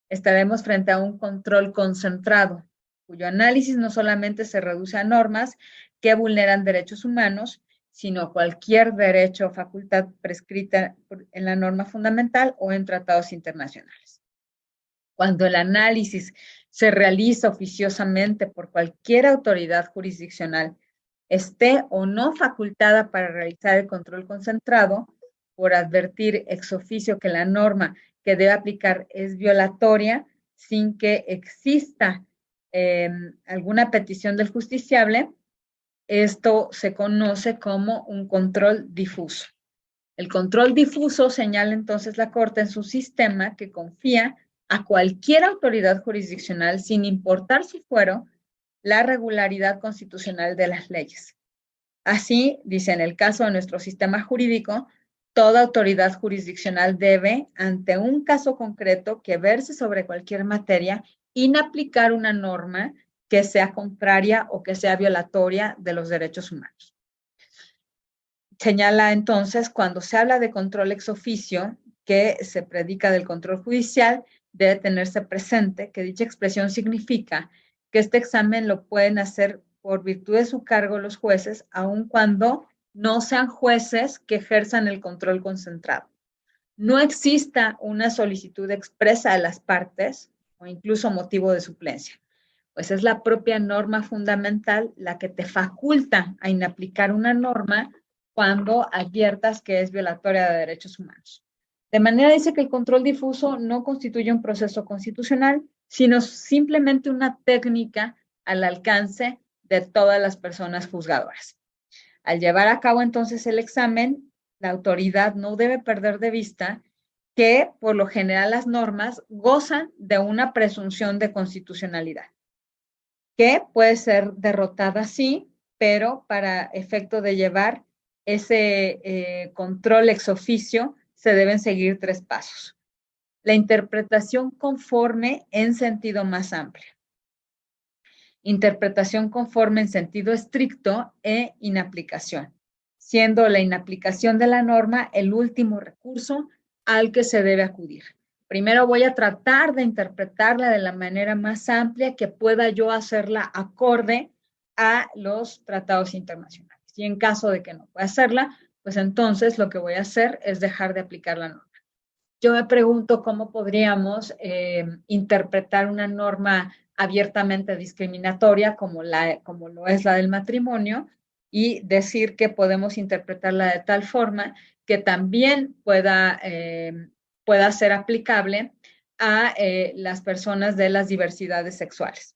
estaremos frente a un control concentrado, cuyo análisis no solamente se reduce a normas que vulneran derechos humanos, sino cualquier derecho o facultad prescrita en la norma fundamental o en tratados internacionales. Cuando el análisis se realiza oficiosamente por cualquier autoridad jurisdiccional, esté o no facultada para realizar el control concentrado, por advertir ex oficio que la norma que debe aplicar es violatoria, sin que exista alguna petición del justiciable, esto se conoce como un control difuso. El control difuso señala entonces la Corte en su sistema que confía a cualquier autoridad jurisdiccional, sin importar su fuero, la regularidad constitucional de las leyes. Así, dice, en el caso de nuestro sistema jurídico, toda autoridad jurisdiccional debe, ante un caso concreto que verse sobre cualquier materia, inaplicar una norma que sea contraria o que sea violatoria de los derechos humanos. Señala entonces, cuando se habla de control ex oficio, que se predica del control judicial, debe tenerse presente que dicha expresión significa que este examen lo pueden hacer por virtud de su cargo los jueces, aun cuando no sean jueces que ejerzan el control concentrado. No exista una solicitud expresa de las partes o incluso motivo de suplencia, pues es la propia norma fundamental la que te faculta a inaplicar una norma cuando adviertas que es violatoria de derechos humanos. De manera dice que el control difuso no constituye un proceso constitucional, sino simplemente una técnica al alcance de todas las personas juzgadoras. Al llevar a cabo entonces el examen, la autoridad no debe perder de vista que por lo general las normas gozan de una presunción de constitucionalidad, que puede ser derrotada sí, pero para efecto de llevar ese control ex oficio se deben seguir 3 pasos. La interpretación conforme en sentido más amplio. Interpretación conforme en sentido estricto e inaplicación, siendo la inaplicación de la norma el último recurso al que se debe acudir. Primero voy a tratar de interpretarla de la manera más amplia que pueda yo hacerla acorde a los tratados internacionales. Y en caso de que no pueda hacerla, pues entonces lo que voy a hacer es dejar de aplicar la norma. Yo me pregunto cómo podríamos interpretar una norma abiertamente discriminatoria como lo es la del matrimonio y decir que podemos interpretarla de tal forma que también pueda ser aplicable a las personas de las diversidades sexuales.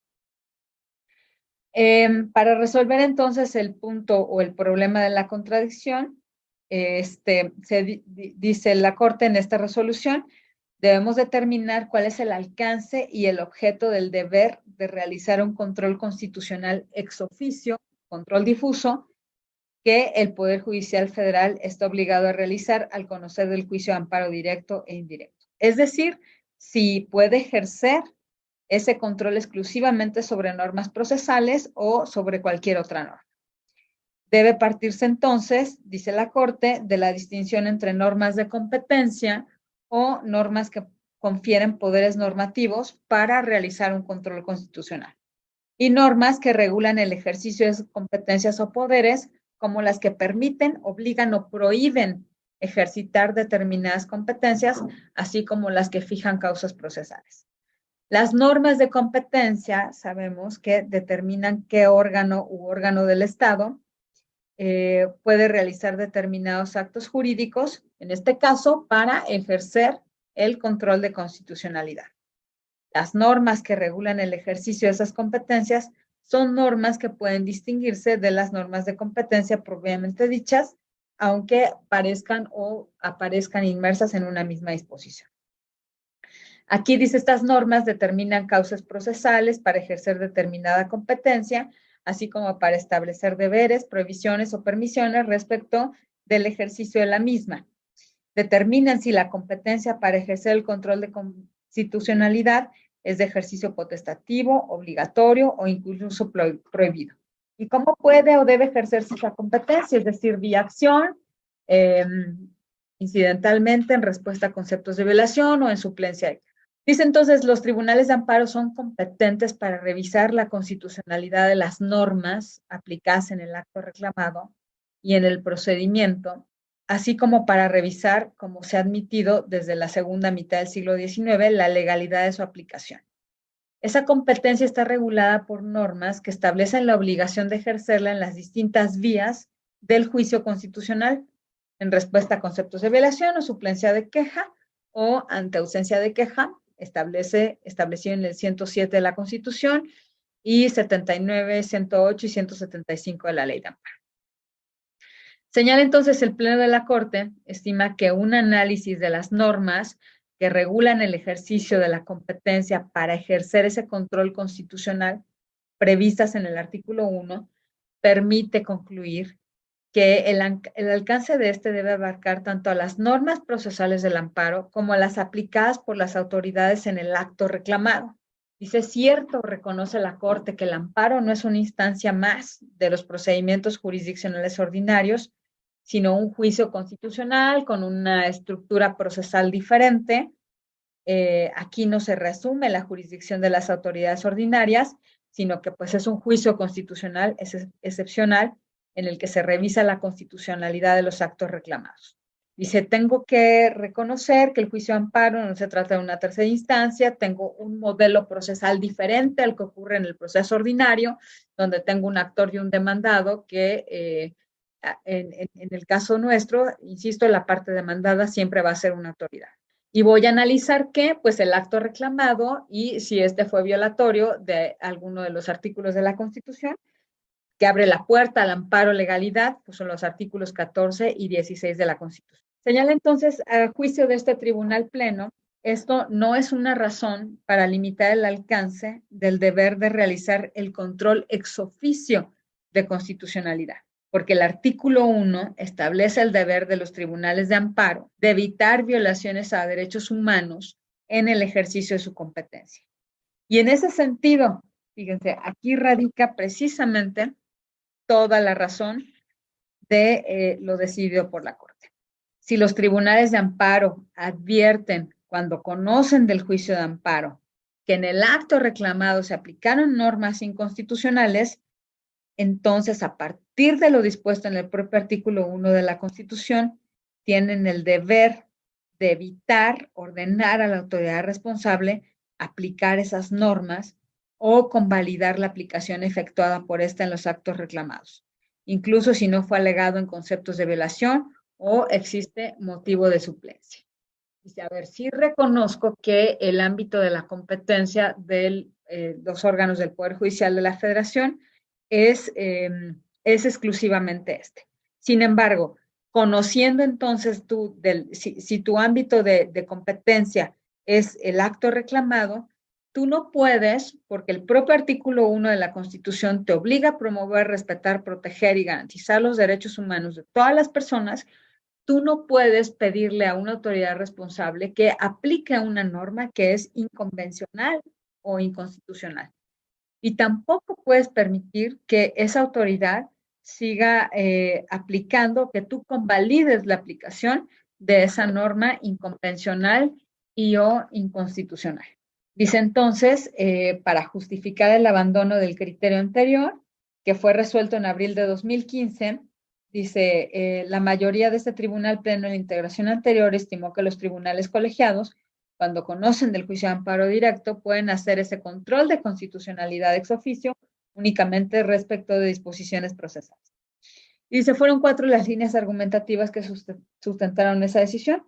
Para resolver entonces el punto o el problema de la contradicción, dice la Corte en esta resolución, debemos determinar cuál es el alcance y el objeto del deber de realizar un control constitucional ex oficio, control difuso, que el Poder Judicial Federal está obligado a realizar al conocer del juicio de amparo directo e indirecto. Es decir, si puede ejercer ese control exclusivamente sobre normas procesales o sobre cualquier otra norma. Debe partirse entonces, dice la Corte, de la distinción entre normas de competencia o normas que confieren poderes normativos para realizar un control constitucional y normas que regulan el ejercicio de competencias o poderes como las que permiten, obligan o prohíben ejercitar determinadas competencias, así como las que fijan causas procesales. Las normas de competencia sabemos que determinan qué órgano u órgano del Estado puede realizar determinados actos jurídicos, en este caso, para ejercer el control de constitucionalidad. Las normas que regulan el ejercicio de esas competencias son normas que pueden distinguirse de las normas de competencia propiamente dichas, aunque parezcan o aparezcan inmersas en una misma disposición. Aquí dice, estas normas determinan causas procesales para ejercer determinada competencia, así como para establecer deberes, prohibiciones o permisiones respecto del ejercicio de la misma. Determinan si la competencia para ejercer el control de constitucionalidad es de ejercicio potestativo, obligatorio o incluso prohibido. ¿Y cómo puede o debe ejercerse esa competencia? Es decir, vía acción, incidentalmente en respuesta a conceptos de violación o en suplencia. Dice entonces, los tribunales de amparo son competentes para revisar la constitucionalidad de las normas aplicadas en el acto reclamado y en el procedimiento, así como para revisar, como se ha admitido desde la segunda mitad del siglo XIX, la legalidad de su aplicación. Esa competencia está regulada por normas que establecen la obligación de ejercerla en las distintas vías del juicio constitucional, en respuesta a conceptos de violación o suplencia de queja, o ante ausencia de queja, establecido en el 107 de la Constitución y 79, 108 y 175 de la Ley de Amparo. Señala entonces el Pleno de la Corte, estima que un análisis de las normas que regulan el ejercicio de la competencia para ejercer ese control constitucional previstas en el artículo 1 permite concluir que el alcance de este debe abarcar tanto a las normas procesales del amparo como a las aplicadas por las autoridades en el acto reclamado. Dice, cierto, reconoce la Corte que el amparo no es una instancia más de los procedimientos jurisdiccionales ordinarios, sino un juicio constitucional con una estructura procesal diferente. Aquí no se resume la jurisdicción de las autoridades ordinarias, sino que pues es un juicio constitucional excepcional en el que se revisa la constitucionalidad de los actos reclamados. Dice, tengo que reconocer que el juicio de amparo no se trata de una tercera instancia, tengo un modelo procesal diferente al que ocurre en el proceso ordinario, donde tengo un actor y un demandado que en el caso nuestro, insisto, la parte demandada siempre va a ser una autoridad. Y voy a analizar que, pues, el acto reclamado y si este fue violatorio de alguno de los artículos de la Constitución, que abre la puerta al amparo legalidad, pues son los artículos 14 y 16 de la Constitución. Señala entonces, a juicio de este Tribunal Pleno, esto no es una razón para limitar el alcance del deber de realizar el control ex oficio de constitucionalidad, porque el artículo 1 establece el deber de los tribunales de amparo de evitar violaciones a derechos humanos en el ejercicio de su competencia. Y en ese sentido, fíjense, aquí radica precisamente toda la razón de lo decidido por la Corte. Si los tribunales de amparo advierten cuando conocen del juicio de amparo que en el acto reclamado se aplicaron normas inconstitucionales, entonces a partir de lo dispuesto en el propio artículo 1 de la Constitución, tienen el deber de evitar, ordenar a la autoridad responsable aplicar esas normas o convalidar la aplicación efectuada por esta en los actos reclamados, incluso si no fue alegado en conceptos de violación o existe motivo de suplencia. Dice, a ver, sí reconozco que el ámbito de la competencia de los órganos del Poder Judicial de la Federación es exclusivamente este. Sin embargo, conociendo entonces tú, si tu ámbito de competencia es el acto reclamado, tú no puedes, porque el propio artículo 1 de la Constitución te obliga a promover, respetar, proteger y garantizar los derechos humanos de todas las personas, tú no puedes pedirle a una autoridad responsable que aplique una norma que es inconvencional o inconstitucional. Y tampoco puedes permitir que esa autoridad siga aplicando, que tú convalides la aplicación de esa norma inconvencional y o inconstitucional. Dice entonces, para justificar el abandono del criterio anterior, que fue resuelto en abril de 2015, dice, la mayoría de este tribunal pleno en la integración anterior estimó que los tribunales colegiados, cuando conocen del juicio de amparo directo, pueden hacer ese control de constitucionalidad ex oficio únicamente respecto de disposiciones procesales. Y dice, fueron 4 las líneas argumentativas que sustentaron esa decisión.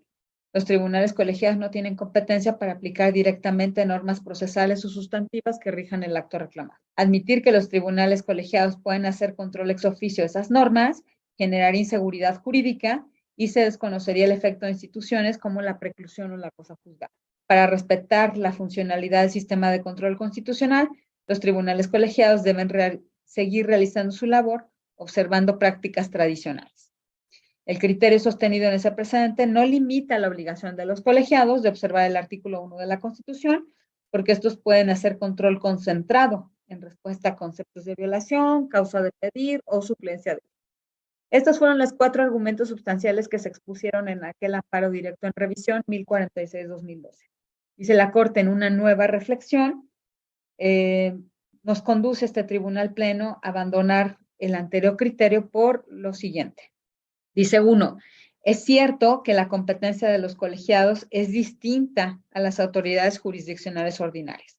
Los tribunales colegiados no tienen competencia para aplicar directamente normas procesales o sustantivas que rijan el acto reclamado. Admitir que los tribunales colegiados pueden hacer control ex oficio de esas normas generaría inseguridad jurídica y se desconocería el efecto de instituciones como la preclusión o la cosa juzgada. Para respetar la funcionalidad del sistema de control constitucional, los tribunales colegiados deben seguir realizando su labor observando prácticas tradicionales. El criterio sostenido en ese precedente no limita la obligación de los colegiados de observar el artículo 1 de la Constitución, porque estos pueden hacer control concentrado en respuesta a conceptos de violación, causa de pedir o suplencia de. Estos fueron los 4 argumentos sustanciales que se expusieron en aquel amparo directo en revisión 1046-2012. Dice la Corte en una nueva reflexión, nos conduce este tribunal pleno a abandonar el anterior criterio por lo siguiente. Dice 1, es cierto que la competencia de los colegiados es distinta a las autoridades jurisdiccionales ordinarias.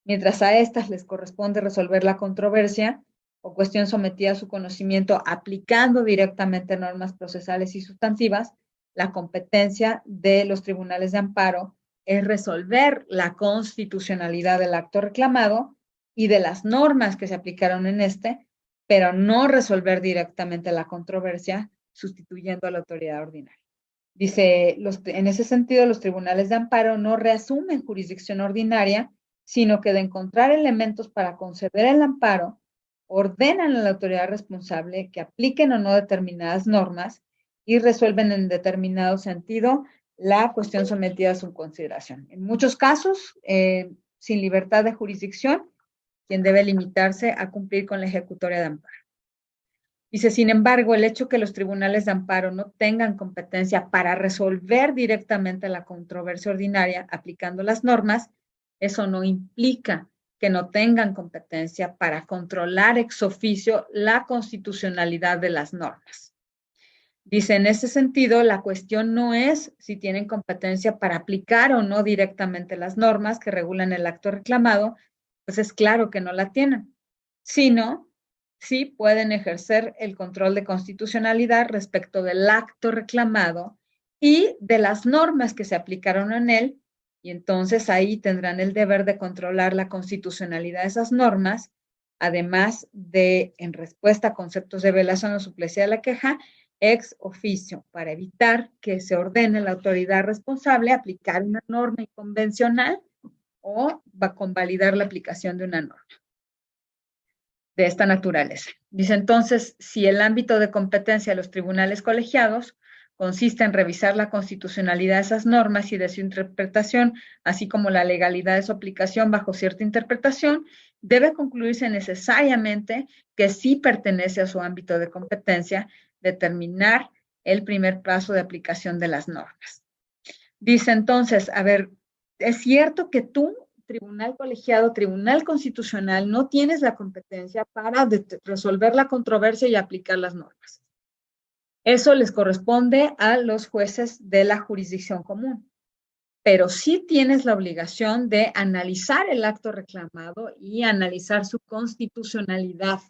Mientras a estas les corresponde resolver la controversia o cuestión sometida a su conocimiento aplicando directamente normas procesales y sustantivas, la competencia de los tribunales de amparo es resolver la constitucionalidad del acto reclamado y de las normas que se aplicaron en este, pero no resolver directamente la controversia sustituyendo a la autoridad ordinaria. Dice, en ese sentido, los tribunales de amparo no reasumen jurisdicción ordinaria, sino que de encontrar elementos para conceder el amparo, ordenan a la autoridad responsable que apliquen o no determinadas normas y resuelven en determinado sentido la cuestión sometida a su consideración. En muchos casos, sin libertad de jurisdicción, quien debe limitarse a cumplir con la ejecutoria de amparo. Dice, sin embargo, el hecho que los tribunales de amparo no tengan competencia para resolver directamente la controversia ordinaria aplicando las normas, eso no implica que no tengan competencia para controlar ex oficio la constitucionalidad de las normas. Dice, en ese sentido, la cuestión no es si tienen competencia para aplicar o no directamente las normas que regulan el acto reclamado, pues es claro que no la tienen, sino sí pueden ejercer el control de constitucionalidad respecto del acto reclamado y de las normas que se aplicaron en él, y entonces ahí tendrán el deber de controlar la constitucionalidad de esas normas, además de, en respuesta a conceptos de violación o suplencia de la queja, ex oficio, para evitar que se ordene a la autoridad responsable aplicar una norma inconvencional o va a convalidar la aplicación de una norma de esta naturaleza. Dice entonces, si el ámbito de competencia de los tribunales colegiados consiste en revisar la constitucionalidad de esas normas y de su interpretación, así como la legalidad de su aplicación bajo cierta interpretación, debe concluirse necesariamente que sí pertenece a su ámbito de competencia determinar el primer paso de aplicación de las normas. Dice entonces, a ver, es cierto que tú, tribunal colegiado, tribunal constitucional, no tienes la competencia para resolver la controversia y aplicar las normas. Eso les corresponde a los jueces de la jurisdicción común, pero sí tienes la obligación de analizar el acto reclamado y analizar su constitucionalidad.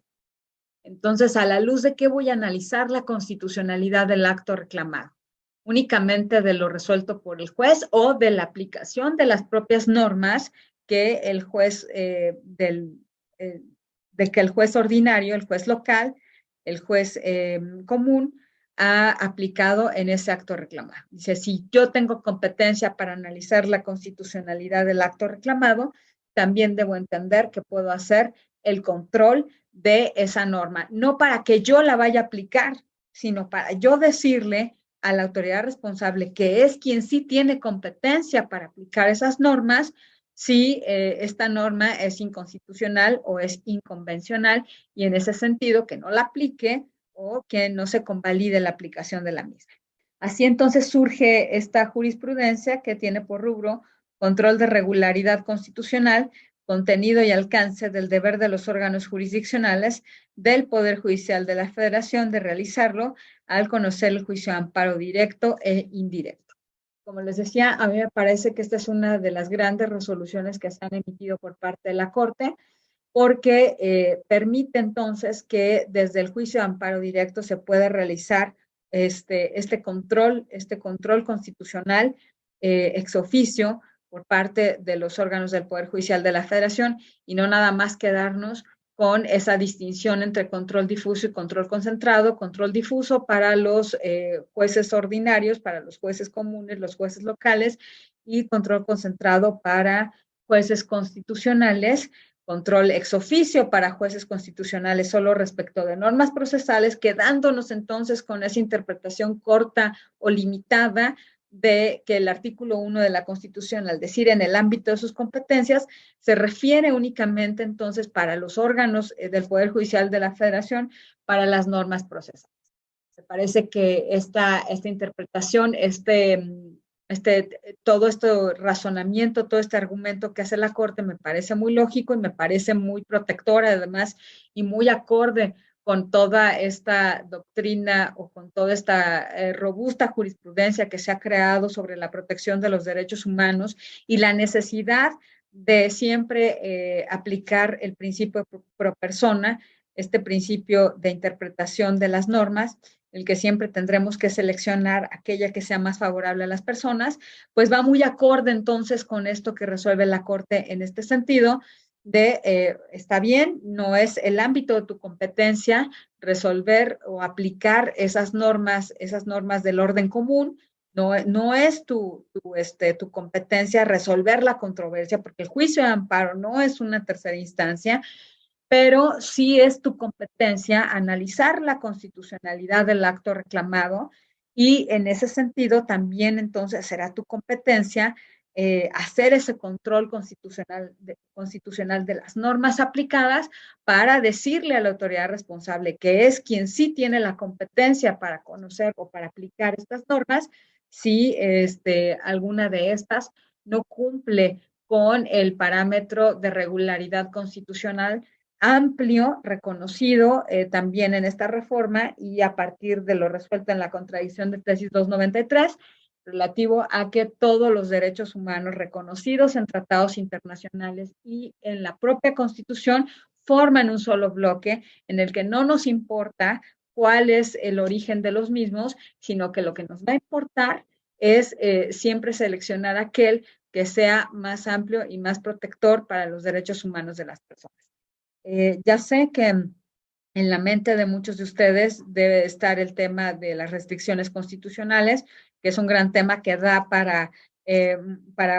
Entonces, ¿a la luz de qué voy a analizar la constitucionalidad del acto reclamado? Únicamente de lo resuelto por el juez o de la aplicación de las propias normas que el juez de que el juez ordinario, el juez local, el juez común ha aplicado en ese acto reclamado. Dice, si yo tengo competencia para analizar la constitucionalidad del acto reclamado, también debo entender que puedo hacer el control de esa norma, no para que yo la vaya a aplicar, sino para yo decirle a la autoridad responsable, que es quien sí tiene competencia para aplicar esas normas, si esta norma es inconstitucional o es inconvencional, y en ese sentido que no la aplique o que no se convalide la aplicación de la misma. Así entonces surge esta jurisprudencia que tiene por rubro control de regularidad constitucional, contenido y alcance del deber de los órganos jurisdiccionales del Poder Judicial de la Federación de realizarlo al conocer el juicio de amparo directo e indirecto. Como les decía, a mí me parece que esta es una de las grandes resoluciones que se han emitido por parte de la Corte, porque permite entonces que desde el juicio de amparo directo se pueda realizar este control constitucional ex oficio por parte de los órganos del Poder Judicial de la Federación y no nada más quedarnos con esa distinción entre control difuso y control concentrado. Control difuso para los jueces ordinarios, para los jueces comunes, los jueces locales, y control concentrado para jueces constitucionales, control ex oficio para jueces constitucionales solo respecto de normas procesales, quedándonos entonces con esa interpretación corta o limitada de que el artículo 1 de la Constitución, al decir en el ámbito de sus competencias, se refiere únicamente entonces para los órganos del Poder Judicial de la Federación para las normas procesales. Me parece que esta interpretación, todo este razonamiento, todo este argumento que hace la Corte me parece muy lógico y me parece muy protectora además y muy acorde con toda esta doctrina o con toda esta robusta jurisprudencia que se ha creado sobre la protección de los derechos humanos y la necesidad de siempre aplicar el principio pro persona, este principio de interpretación de las normas, el que siempre tendremos que seleccionar aquella que sea más favorable a las personas, pues va muy acorde entonces con esto que resuelve la Corte en este sentido, está bien, no es el ámbito de tu competencia resolver o aplicar esas normas del orden común, no es tu competencia resolver la controversia, porque el juicio de amparo no es una tercera instancia, pero sí es tu competencia analizar la constitucionalidad del acto reclamado y en ese sentido también entonces será tu competencia hacer ese control constitucional de las normas aplicadas para decirle a la autoridad responsable, que es quien sí tiene la competencia para conocer o para aplicar estas normas, si alguna de estas no cumple con el parámetro de regularidad constitucional amplio, reconocido también en esta reforma y a partir de lo resuelto en la contradicción de tesis 293, relativo a que todos los derechos humanos reconocidos en tratados internacionales y en la propia Constitución forman un solo bloque en el que no nos importa cuál es el origen de los mismos, sino que lo que nos va a importar es siempre seleccionar aquel que sea más amplio y más protector para los derechos humanos de las personas. Ya sé que en la mente de muchos de ustedes debe estar el tema de las restricciones constitucionales, que es un gran tema que da para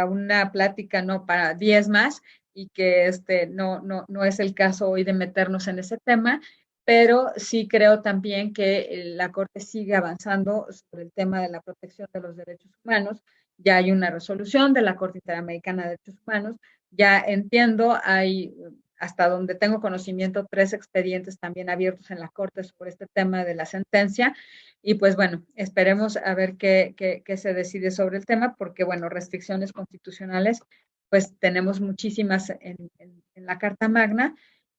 una plática, no para 10 más, y que no es el caso hoy de meternos en ese tema, pero sí creo también que la Corte sigue avanzando sobre el tema de la protección de los derechos humanos. Ya hay una resolución de la Corte Interamericana de Derechos Humanos, ya entiendo, hay hasta donde tengo conocimiento, 3 expedientes también abiertos en la Corte sobre este tema de la sentencia. Y pues bueno, esperemos a ver qué se decide sobre el tema, porque bueno, restricciones constitucionales, pues tenemos muchísimas en la Carta Magna,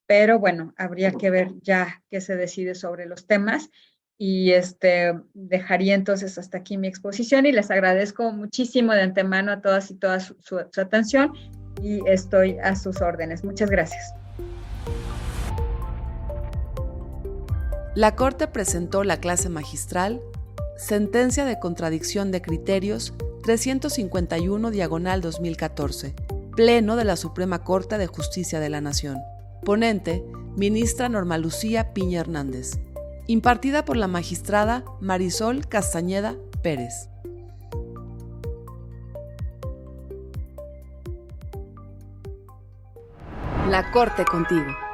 pero bueno, habría que ver ya qué se decide sobre los temas. Y dejaría entonces hasta aquí mi exposición y les agradezco muchísimo de antemano a todas y todas su atención y estoy a sus órdenes. Muchas gracias. La Corte presentó la clase magistral Sentencia de contradicción de criterios 351/2014, Pleno de la Suprema Corte de Justicia de la Nación. Ponente, ministra Norma Lucía Piña Hernández. Impartida por la magistrada Marisol Castañeda Pérez. La Corte contigo.